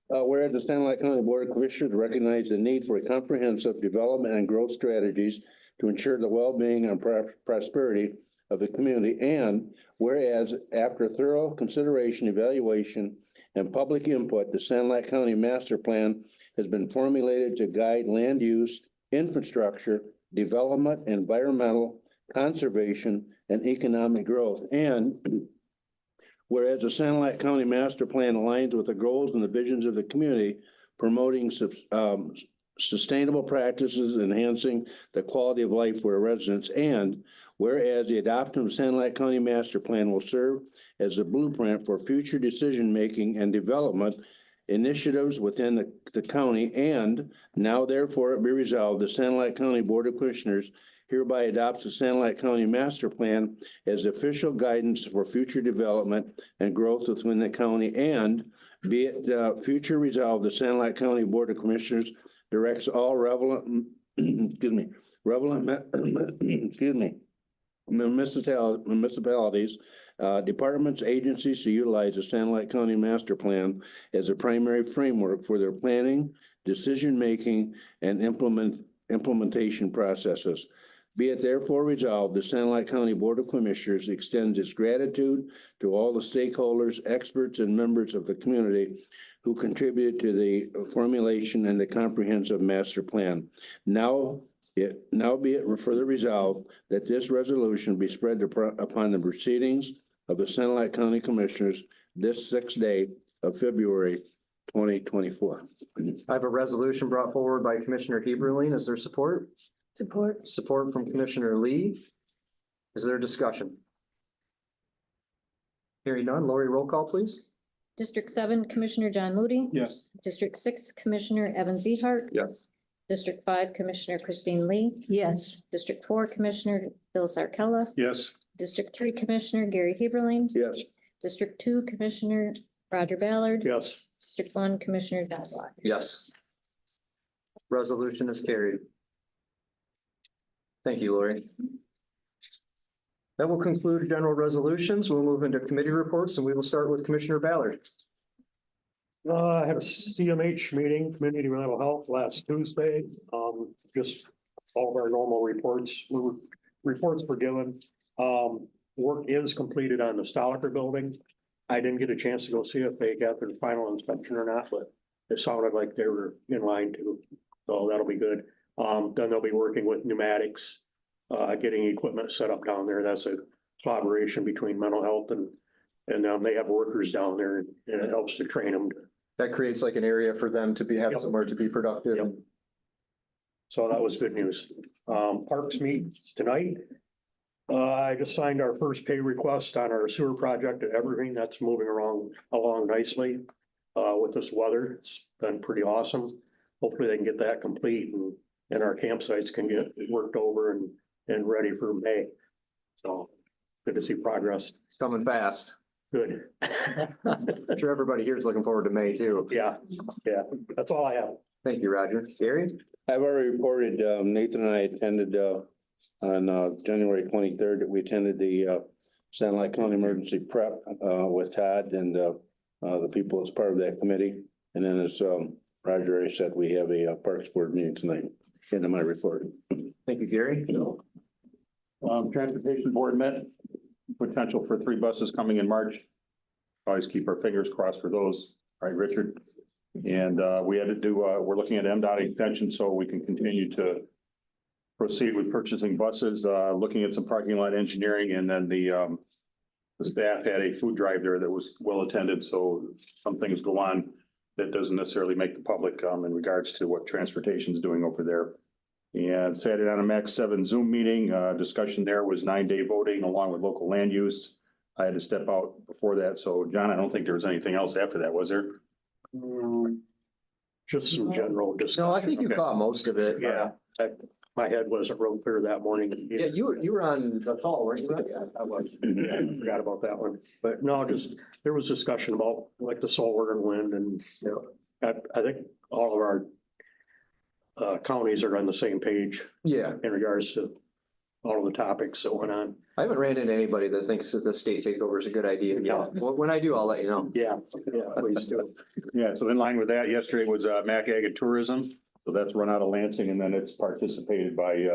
Whereas the St. Lake County Board of Commissioners recognize the need for comprehensive development and growth strategies to ensure the well-being and prosperity of the community, and whereas after thorough consideration, evaluation, and public input, the St. Lake County Master Plan has been formulated to guide land use, infrastructure, development, environmental, conservation, and economic growth. And whereas the St. Lake County Master Plan aligns with the goals and the visions of the community, promoting sustainable practices, enhancing the quality of life for residents, and whereas the adoption of St. Lake County Master Plan will serve as a blueprint for future decision-making and development initiatives within the county, and now therefore it be resolved, the St. Lake County Board of Commissioners hereby adopts the St. Lake County Master Plan as official guidance for future development and growth within the county, and be it future resolved, the St. Lake County Board of Commissioners directs all relevant municipalities, departments, agencies to utilize the St. Lake County Master Plan as a primary framework for their planning, decision-making, and implementation processes. Be it therefore resolved, the St. Lake County Board of Commissioners extends its gratitude to all the stakeholders, experts, and members of the community who contributed to the formulation and the comprehensive master plan. Now be it further resolved that this resolution be spread upon the proceedings of the St. Lake County Commissioners this 6th day of February 2024. I have a resolution brought forward by Commissioner Heberlein. Is there support? Support. Support from Commissioner Lee. Is there discussion? Hearing none, Lori, roll call, please. District 7, Commissioner John Moody. Yes. District 6, Commissioner Evan Ehart. Yes. District 5, Commissioner Christine Lee. Yes. District 4, Commissioner Bill Sarkella. Yes. District 3, Commissioner Gary Heberlein. Yes. District 2, Commissioner Roger Ballard. Yes. District 1, Commissioner John Block. Yes. Resolution is carried. Thank you, Lori. That will conclude general resolutions. We'll move into committee reports, and we will start with Commissioner Ballard. I had a CMH meeting, Community Mental Health, last Tuesday. Just all of our normal reports. Reports were given. Work is completed on the Stoliker building. I didn't get a chance to go see if they got their final inspection or not, but it sounded like they were in line to, so that'll be good. Then they'll be working with pneumatics, getting equipment set up down there. That's a collaboration between mental health and they have workers down there, and it helps to train them. That creates like an area for them to have somewhere to be productive. Yep. So that was good news. Parks meets tonight. I just signed our first pay request on our sewer project at Evergreen. That's moving along nicely. With this weather, it's been pretty awesome. Hopefully they can get that complete and our campsites can get worked over and ready for May. So good to see progress. It's coming fast. Good. I'm sure everybody here is looking forward to May too. Yeah, that's all I have. Thank you, Roger. Gary? I've already reported, Nathan and I attended on January 23rd that we attended the Sanilac County Emergency Prep with Todd and the people as part of that committee. And then as Roger already said, we have a Parks Board meeting tonight. Into my report. Thank you, Gary. Transportation Board met, potential for 3 buses coming in March. Always keep our fingers crossed for those, right, Richard? And we had to do, we're looking at MDOT extension so we can continue to proceed with purchasing buses, looking at some parking lot engineering, and then the staff had a food drive there that was well attended, so some things go on that doesn't necessarily make the public in regards to what transportation is doing over there. And Saturday on a Max 7 Zoom meeting, discussion there was 9-day voting along with local land use. I had to step out before that. So John, I don't think there was anything else after that, was there? Just some general discussion. No, I think you caught most of it. Yeah, my head wasn't real clear that morning. Yeah, you were on the call, weren't you? Yeah, I was. I forgot about that one. But no, just, there was discussion about like the solar and wind and, you know, I think all of our counties are on the same page Yeah, in regards to all of the topics that went on. I haven't ran into anybody that thinks that the state takeover is a good idea. Yeah. Well, when I do, I'll let you know. Yeah, please do. Yeah, so in line with that, yesterday was MAC Ag and Tourism. So that's run out of Lansing, and then it's participated by,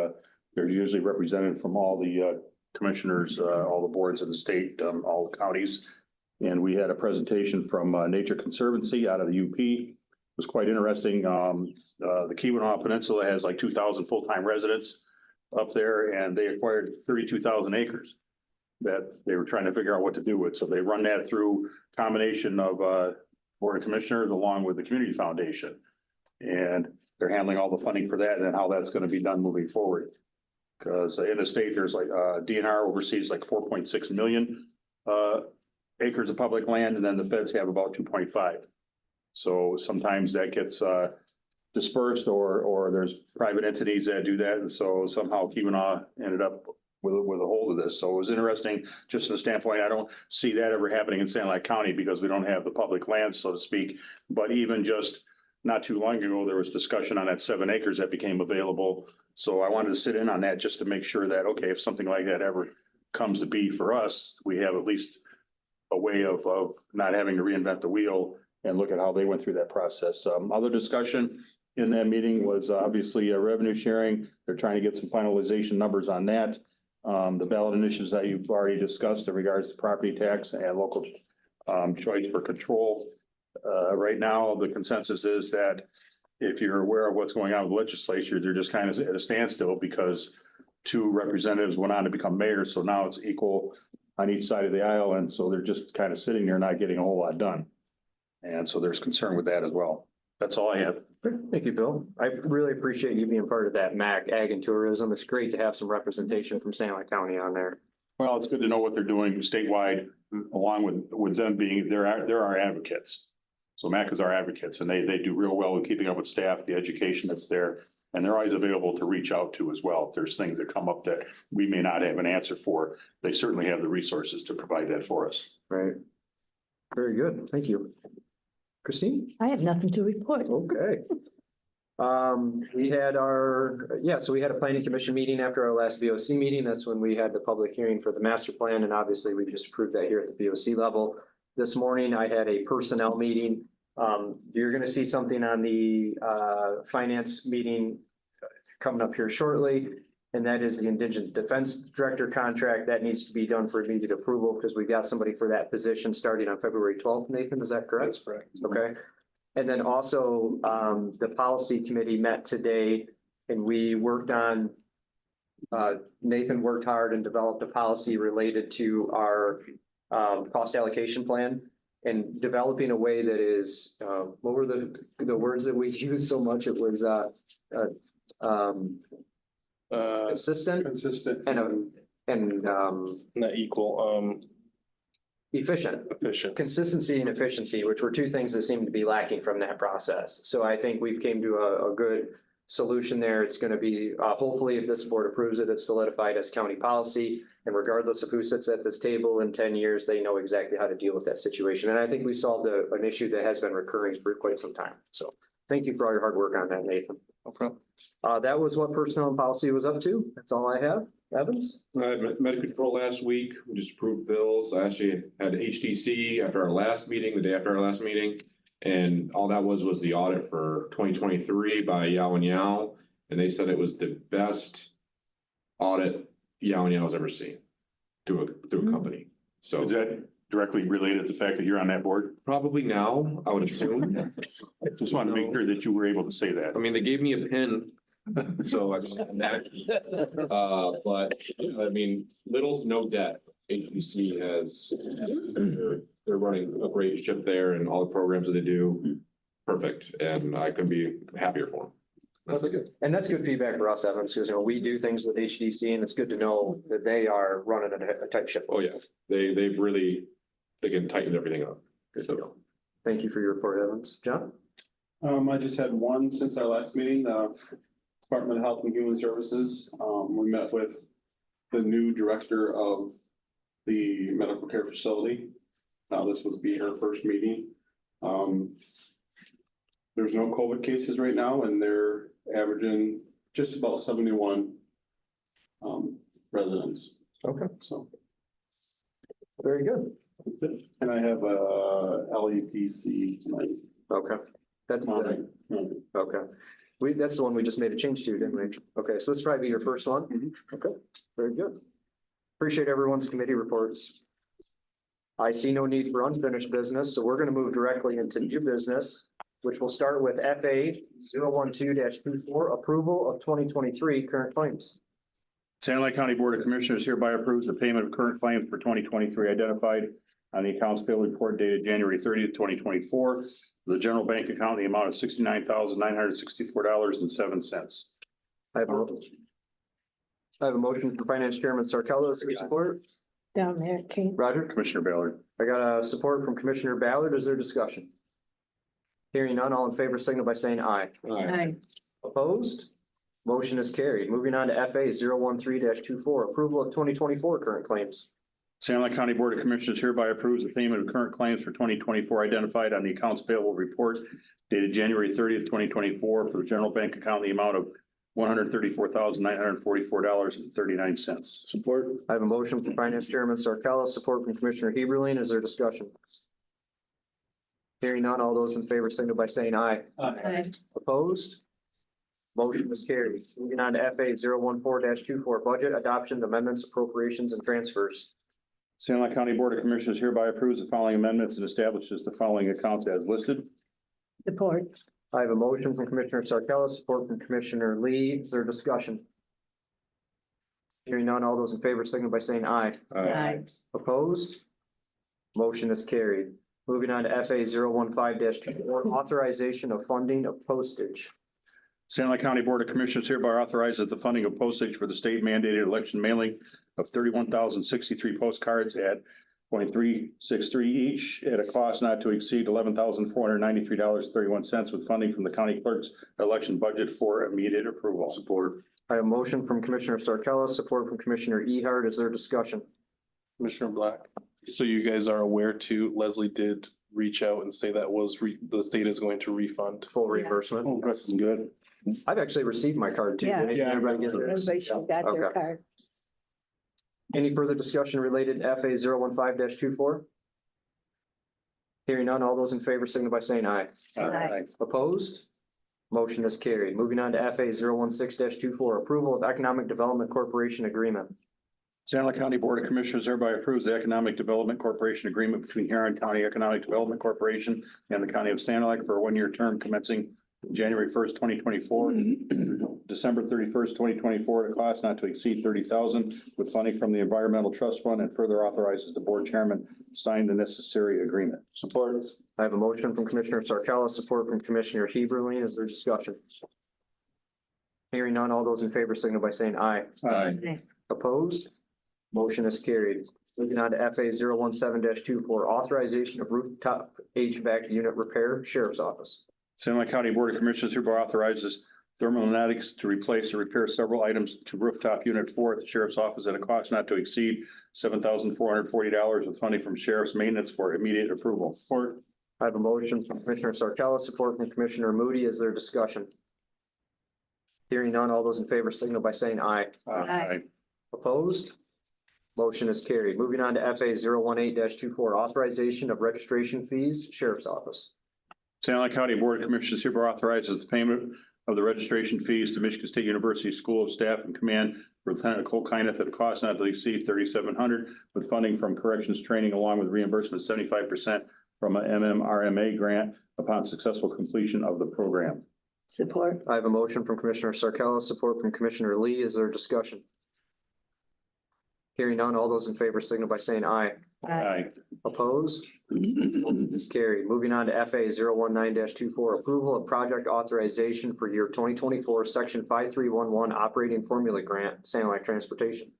there's usually represented from all the commissioners, all the boards of the state, all the counties. And we had a presentation from Nature Conservancy out of the UP. It was quite interesting. The Keweenaw Peninsula has like 2,000 full-time residents up there, and they acquired 32,000 acres that they were trying to figure out what to do with. So they run that through combination of Board of Commissioners along with the Community Foundation. And they're handling all the funding for that and how that's going to be done moving forward. Because in the state, there's like DNR oversees like 4.6 million acres of public land, and then the feds have about 2.5. So sometimes that gets dispersed or there's private entities that do that. And so somehow Keweenaw ended up with a hold of this. So it was interesting, just from the standpoint, I don't see that ever happening in Sanilac County because we don't have the public land, so to speak. But even just not too long ago, there was discussion on that 7 acres that became available. So I wanted to sit in on that just to make sure that, okay, if something like that ever comes to be for us, we have at least a way of not having to reinvent the wheel and look at how they went through that process. Other discussion in that meeting was obviously revenue sharing. They're trying to get some finalization numbers on that. The ballot initiatives that you've already discussed in regards to property tax and local choice for control. Right now, the consensus is that if you're aware of what's going on with the legislature, they're just kind of at a standstill because 2 representatives went on to become mayors. So now it's equal on each side of the aisle. And so they're just kind of sitting there not getting a whole lot done. And so there's concern with that as well. That's all I have. Thank you, Bill. I really appreciate you being part of that MAC Ag and Tourism. It's great to have some representation from Sanilac County on there. Well, it's good to know what they're doing statewide, along with them being, they're our advocates. So MAC is our advocates, and they do real well with keeping up with staff, the education that's there. And they're always available to reach out to as well. If there's things that come up that we may not have an answer for, they certainly have the resources to provide that for us. Right. Very good. Thank you. Christine? I have nothing to report. Okay. We had so we had a planning commission meeting after our last BOC meeting. That's when we had the public hearing for the master plan. And obviously we just approved that here at the BOC level. This morning I had a personnel meeting. You're going to see something on the finance meeting coming up here shortly. And that is the Indigent Defense Director contract that needs to be done for immediate approval because we got somebody for that position starting on February 12th, Nathan, is that correct? That's correct. Okay. And then also the policy committee met today and we worked on, Nathan worked hard and developed a policy related to our cost allocation plan and developing a way that is, what were the words that we use so much? It was consistent and Not equal, efficient. Consistency and efficiency, which were 2 things that seem to be lacking from that process. So I think we've came to a good solution there. It's going to be, hopefully if this board approves it, it's solidified as county policy. And regardless of who sits at this table in 10 years, they know exactly how to deal with that situation. And I think we solved an issue that has been recurring for quite some time. So Thank you for all your hard work on that, Nathan. No problem. That was what personnel and policy was up to. That's all I have. Evans? I had medical control last week. We just approved bills. I actually had HTC after our last meeting, the day after our last meeting. And all that was the audit for 2023 by Yao and Yao. And they said it was the best audit Yao and Yao has ever seen through a company. So Is that directly related to the fact that you're on that board? probably now, I would assume. Just wanted to make sure that you were able to say that. I mean, they gave me a pin, so I just that. But I mean, little to no debt. HBC has, they're running a great ship there and all the programs that they do, perfect. And I couldn't be happier for them. That's good. And that's good feedback for us, Evans, because, we do things with HDC and it's good to know that they are running a tight ship. Oh, yeah, they've really, they can tighten everything up. So, Thank you for your report, Evans. John? I just had one since our last meeting, Department of Health and Human Services. We met with the new director of the medical care facility. This was her first meeting. There's no COVID cases right now and they're averaging just about 71 residents. Okay. So. Very good. That's it. And I have a LEPC tonight. Okay. That's the, okay. That's the one we just made a change to, didn't we? Okay, so this will probably be your first one? Okay, very good. Appreciate everyone's committee reports. I see no need for unfinished business, so we're gonna move directly into new business, which will start with FA 012-24, approval of 2023 current claims. Santa Ana County Board of Commissioners hereby approves the payment of current claims for 2023 identified on the accounts payable report dated January 30th, 2024. The general bank account, in the amount of $69,964.07. I have a motion from Finance Chairman Sarkello, support. Down there, Kate. Roger? Commissioner Ballard. I got a support from Commissioner Ballard. Is there discussion? Hearing none, all in favor signal by saying aye. Aye. Opposed? Motion is carried. Moving on to FA 013-24, approval of 2024 current claims. Santa Ana County Board of Commissioners hereby approves the payment of current claims for 2024 identified on the accounts payable report dated January 30th, 2024 for the general bank account, in the amount of $134,944.39. Support. I have a motion from Finance Chairman Sarkello, support from Commissioner Heberlin. Is there discussion? Hearing none, all those in favor signal by saying aye. Aye. Opposed? Motion is carried. Moving on to FA 014-24, budget adoption amendments, appropriations, and transfers. Santa Ana County Board of Commissioners hereby approves the following amendments and establishes the following accounts as listed. Support. I have a motion from Commissioner Sarkello, support from Commissioner Lee. Is there discussion? Hearing none, all those in favor signal by saying aye. Aye. Opposed? Motion is carried. Moving on to FA 015-24, authorization of funding of postage. Santa Ana County Board of Commissioners hereby authorizes the funding of postage for the state mandated election mailing of 31,063 postcards at .363 each at a cost not to exceed $11,493.31 with funding from the county clerk's election budget for immediate approval. Support. I have a motion from Commissioner Sarkello, support from Commissioner Ehart. Is there discussion? Commissioner Black. So you guys are aware too, Leslie did reach out and say that was the state is going to refund. Full reimbursement. Oh, good. I've actually received my card too. Yeah. Everybody gets theirs? Everybody should got their Okay. card. Any further discussion related to FA 015-24? Hearing none, all those in favor signal by saying aye. Aye. Opposed? Motion is carried. Moving on to FA 016-24, approval of Economic Development Corporation Agreement. Santa Ana County Board of Commissioners hereby approves the Economic Development Corporation Agreement between Huron County Economic Development Corporation and the County of Santa Ana for a one-year term commencing January 1st, 2024, December 31st, 2024, at a cost not to exceed $30,000 with funding from the Environmental Trust Fund, and further authorizes the board chairman to sign the necessary agreement. Support. I have a motion from Commissioner Sarkello, support from Commissioner Heberlin. Is there discussion? Hearing none, all those in favor signal by saying aye. Aye. Opposed? Motion is carried. Moving on to FA 017-24, authorization of rooftop HVAC unit repair, Sheriff's Office. Santa Ana County Board of Commissioners hereby authorizes Thermalnetics to replace or repair several items to rooftop unit 4 at the sheriff's office at a cost not to exceed $7,440 with funding from sheriff's maintenance for immediate approval. Support. I have a motion from Commissioner Sarcella, support from Commissioner Moody. Is there discussion? Hearing none, all those in favor signal by saying aye. Aye. Opposed? Motion is carried. Moving on to FA 018-24, authorization of registration fees, Sheriff's Office. Santa Ana County Board of Commissioners hereby authorizes the payment of the registration fees to Michigan State University School of Staff and Command for Lieutenant Cole Kyneth at a cost not to exceed $3,700 with funding from corrections training along with reimbursement 75% from a MMRMA grant upon successful completion of the program. Support. I have a motion from Commissioner Sarcella, support from Commissioner Lee. Is there discussion? Hearing none, all those in favor signal by saying aye. Aye. Opposed? Motion is carried. Moving on to FA 019-24, approval of project authorization for year 2024, section 5311 operating formula grant, Sand Lake Transportation.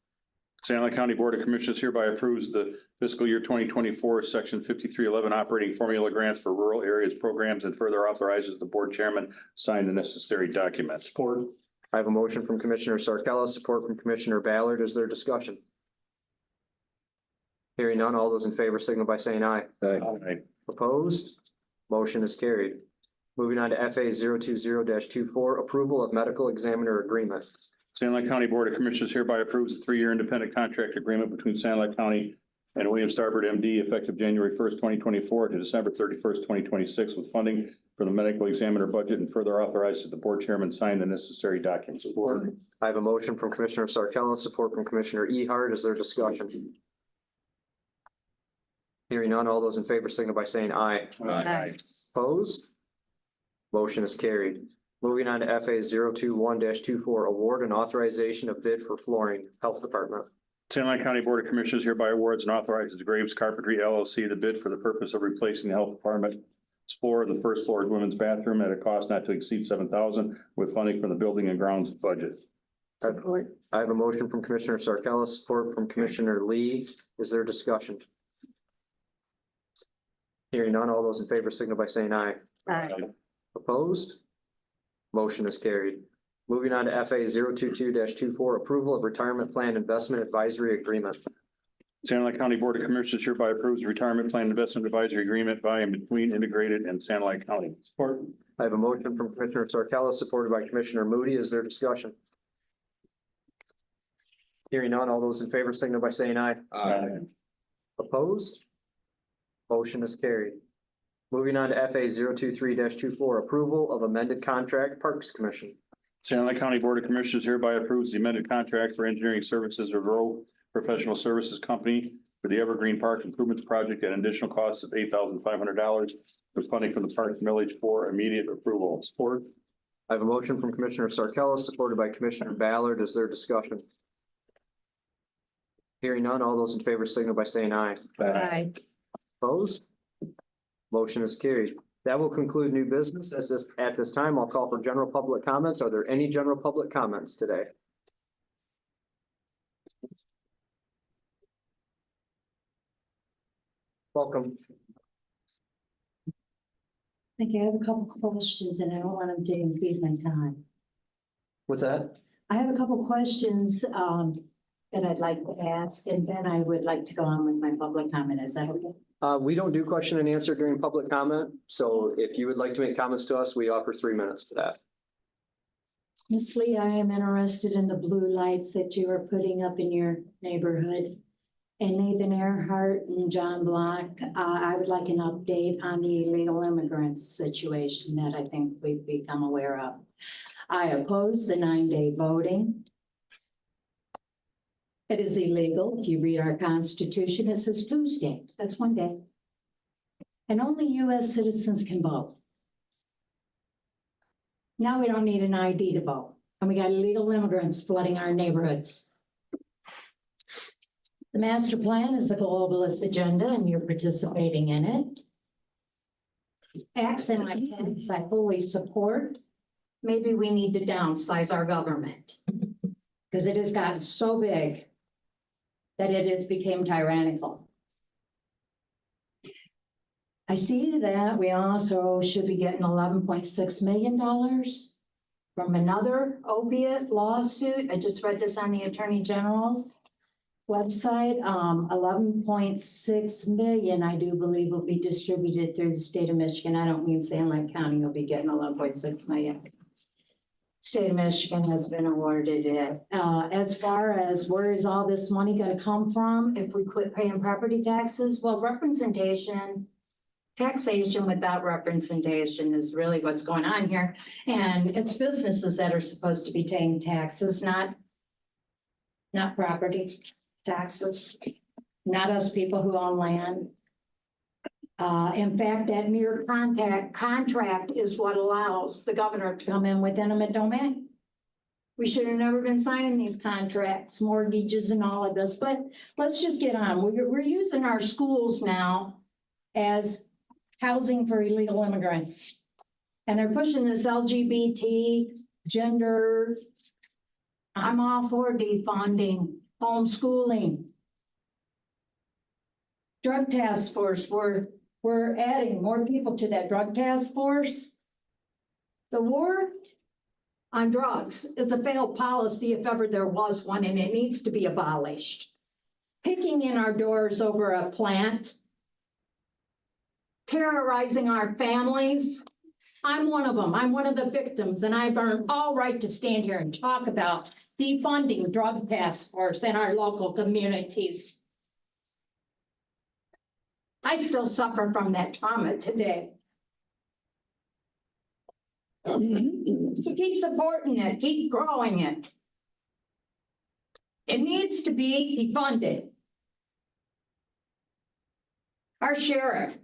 Santa Ana County Board of Commissioners hereby approves the fiscal year 2024, section 5311 operating formula grants for rural areas programs and further authorizes the board chairman sign the necessary documents. Support. I have a motion from Commissioner Sarcella, support from Commissioner Ballard. Is there discussion? Hearing none, all those in favor signal by saying aye. Aye. Opposed? Motion is carried. Moving on to FA 020-24, approval of medical examiner agreement. Santa Ana County Board of Commissioners hereby approves the 3-year independent contract agreement between Santa Ana County and William Starbird, MD, effective January 1st, 2024 to December 31st, 2026, with funding for the medical examiner budget and further authorizes the board chairman sign the necessary documents. Support. I have a motion from Commissioner Sarcella, support from Commissioner Ehart. Is there discussion? Hearing none, all those in favor signal by saying aye. Aye. Opposed? Motion is carried. Moving on to FA 021-24, award and authorization of bid for flooring, Health Department. Santa Ana County Board of Commissioners hereby awards and authorizes Graves Carpentry LLC the bid for the purpose of replacing the health department's floor of the first floor women's bathroom at a cost not to exceed $7,000 with funding from the building and grounds budget. Support. I have a motion from Commissioner Sarcella, support from Commissioner Lee. Is there discussion? Hearing none, all those in favor signal by saying aye. Aye. Opposed? Motion is carried. Moving on to FA 022-24, approval of retirement plan investment advisory agreement. Santa Ana County Board of Commissioners hereby approves the retirement plan investment advisory agreement by and between Integrated and Santa Ana County. Support. I have a motion from Commissioner Sarcella, supported by Commissioner Moody. Is there discussion? Hearing none, all those in favor signal by saying aye. Aye. Opposed? Motion is carried. Moving on to FA 023-24, approval of amended contract Parks Commission. Santa Ana County Board of Commissioners hereby approves the amended contract for engineering services of Rowe Professional Services Company for the Evergreen Park Improvements Project at an additional cost of $8,500 with funding from the Parks Millage for immediate approval. Support. I have a motion from Commissioner Sarcella, supported by Commissioner Ballard. Is there discussion? Hearing none, all those in favor signal by saying aye. Aye. Opposed? Motion is carried. That will conclude new business. At this time, I'll call for general public comments. Are there any general public comments today? Welcome. Thank you. I have a couple questions and I don't want them to impede my time. What's that? I have a couple questions that I'd like to ask, and then I would like to go on with my public comment. Is that okay? We don't do question and answer during public comment. So if you would like to make comments to us, we offer 3 minutes for that. Ms. Lee, I am interested in the blue lights that you are putting up in your neighborhood. And Nathan Earhart and John Block, I would like an update on the illegal immigrants situation that I think we've become aware of. I oppose the 9-day voting. It is illegal. If you read our Constitution, it says Tuesday. That's 1 day. And only US citizens can vote. Now we don't need an ID to vote. And we got illegal immigrants flooding our neighborhoods. The master plan is the globalist agenda and you're participating in it. Acts and items I fully support. Maybe we need to downsize our government because it has gotten so big that it has become tyrannical. I see that we also should be getting $11.6 million from another opiate lawsuit. I just read this on the Attorney General's. website. 11.6 million, I do believe, will be distributed through the state of Michigan. I don't mean San Lake County will be getting 11.6 million. State of Michigan has been awarded it. As far as where is all this money gonna come from if we quit paying property taxes? Well, taxation without representation is really what's going on here. And it's businesses that are supposed to be paying taxes, not property taxes, not us people who own land. In fact, that mere contract is what allows the governor to come in with eminent domain. We should have never been signing these contracts, mortgages and all of this, but let's just get on. We're using our schools now as housing for illegal immigrants. And they're pushing this LGBT, gender. I'm all for defunding, homeschooling. Drug task force, we're adding more people to that drug task force. The war on drugs is a failed policy if ever there was one, and it needs to be abolished. Kicking in our doors over a plant, terrorizing our families. I'm one of them. I'm one of the victims, and I've earned all right to stand here and talk about defunding drug task force in our local communities. I still suffer from that trauma today. So keep supporting it, keep growing it. It needs to be defunded. Our sheriff,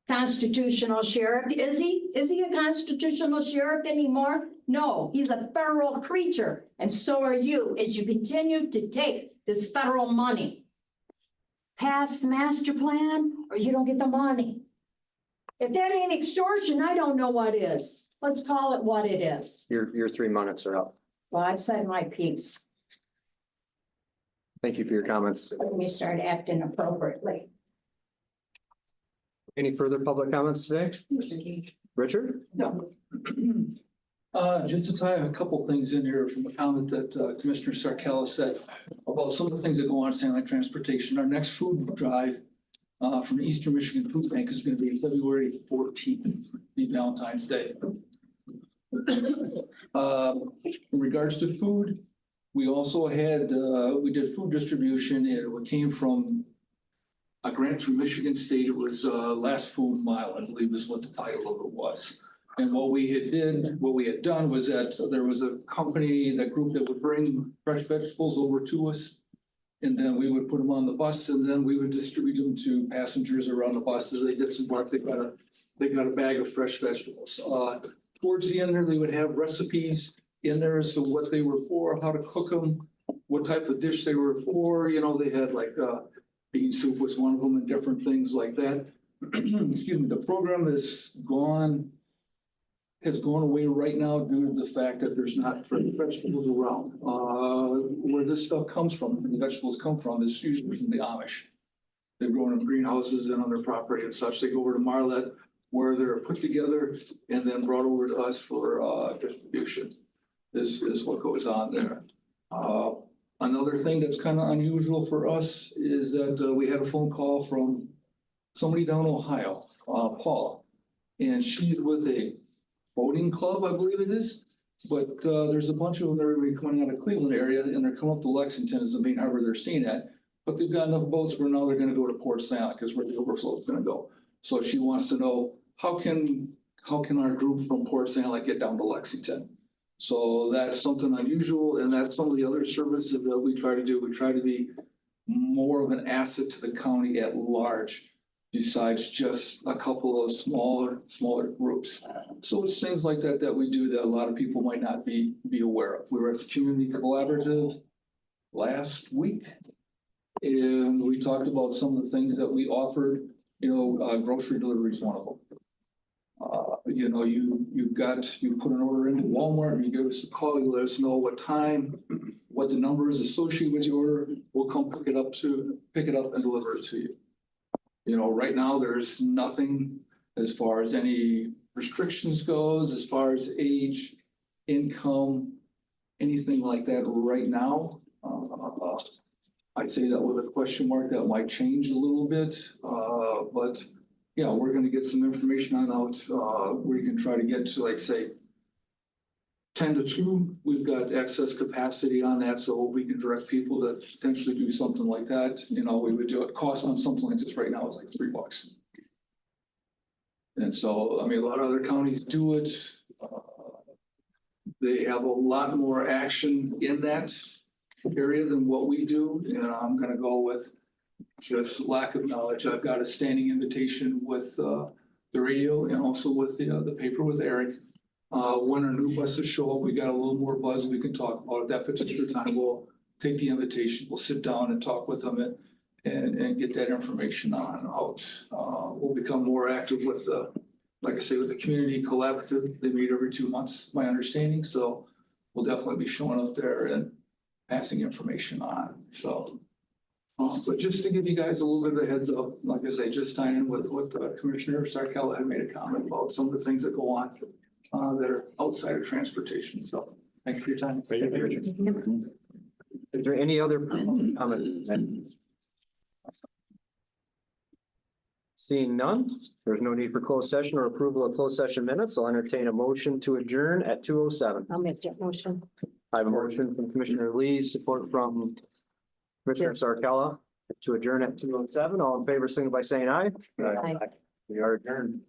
constitutional sheriff, is he a constitutional sheriff anymore? No, he's a federal creature, and so are you as you continue to take this federal money. Pass the master plan or you don't get the money. If that ain't extortion, I don't know what is. Let's call it what it is. Your 3 minutes are up. Well, I've said my piece. Thank you for your comments. Let me start acting appropriately. Any further public comments today? Richard? No. Just to tie a couple things in here from a comment that Commissioner Sarkella said about some of the things that go on in San Lake Transportation. Our next food drive from the Eastern Michigan Food Bank is going to be February 14th, be Valentine's Day. In regards to food, we also had, we did food distribution. It came from a grant from Michigan State. It was Last Food Mile, I believe is what the title of it was. And what we had done was that there was a company, that group that would bring fresh vegetables over to us. And then we would put them on the bus and then we would distribute them to passengers around the bus as they disembark. They got a bag of fresh vegetables. Towards the end there, they would have recipes in there as to what they were for, how to cook them, what type of dish they were for. You know, they had like bean soup was one of them and different things like that. Excuse me, the program has gone away right now due to the fact that there's not fresh vegetables around. Where this stuff comes from, the vegetables come from, is usually from the Amish. They're grown in greenhouses and on their property and such. They go over to Marlette where they're put together and then brought over to us for distribution. This is what goes on there. Another thing that's kind of unusual for us is that we had a phone call from somebody down Ohio, Paula, and she's with a boating club, I believe it is. But there's a bunch of them that are coming out of Cleveland area and they're coming up to Lexington as the main harbor they're staying at. But they've got enough boats where now they're going to go to Port St. because where the overflow is going to go. So she wants to know how can our group from Port St. get down to Lexington? So that's something unusual, and that's some of the other services that we try to do. We try to be more of an asset to the county at large, besides just a couple of smaller groups. So it's things like that that we do that a lot of people might not be aware of. We were at the Community Collaborative last week, and we talked about some of the things that we offered. You know, grocery delivery is one of them. You know, you put an order into Walmart, you give us a call, you let us know what time, what the number is associated with your order. We'll come pick it up and deliver it to you. You know, right now there's nothing as far as any restrictions goes, as far as age, income, anything like that right now. I'd say that with a question mark, that might change a little bit, but yeah, we're gonna get some information on out, we can try to get to, like, say, 10 to 2, we've got excess capacity on that, so we can direct people to potentially do something like that. You know, we would do it, cost on something like this right now is like $3. And so, I mean, a lot of other counties do it. They have a lot more action in that area than what we do, and I'm gonna go with just lack of knowledge. I've got a standing invitation with the radio and also with the paper with Eric. When our new buses show up, we got a little more buzz we can talk about at that particular time. We'll take the invitation, we'll sit down and talk with them and get that information on out. We'll become more active with like I say, with the community collaborative. They meet every 2 months, my understanding, so we'll definitely be showing up there and passing information on, so. But just to give you guys a little bit of a heads up, like I say, just tying in with what Commissioner Sarkella had made a comment about some of the things that go on that are outside of transportation, so thank you for your time. Is there any other comments? Seeing none, there's no need for closed session or approval of closed session minutes. I'll entertain a motion to adjourn at 2:07. I'll make that motion. I have a motion from Commissioner Lee, support from Commissioner Sarkella to adjourn at 2:07. All in favor, signal by saying aye. Aye. We are adjourned.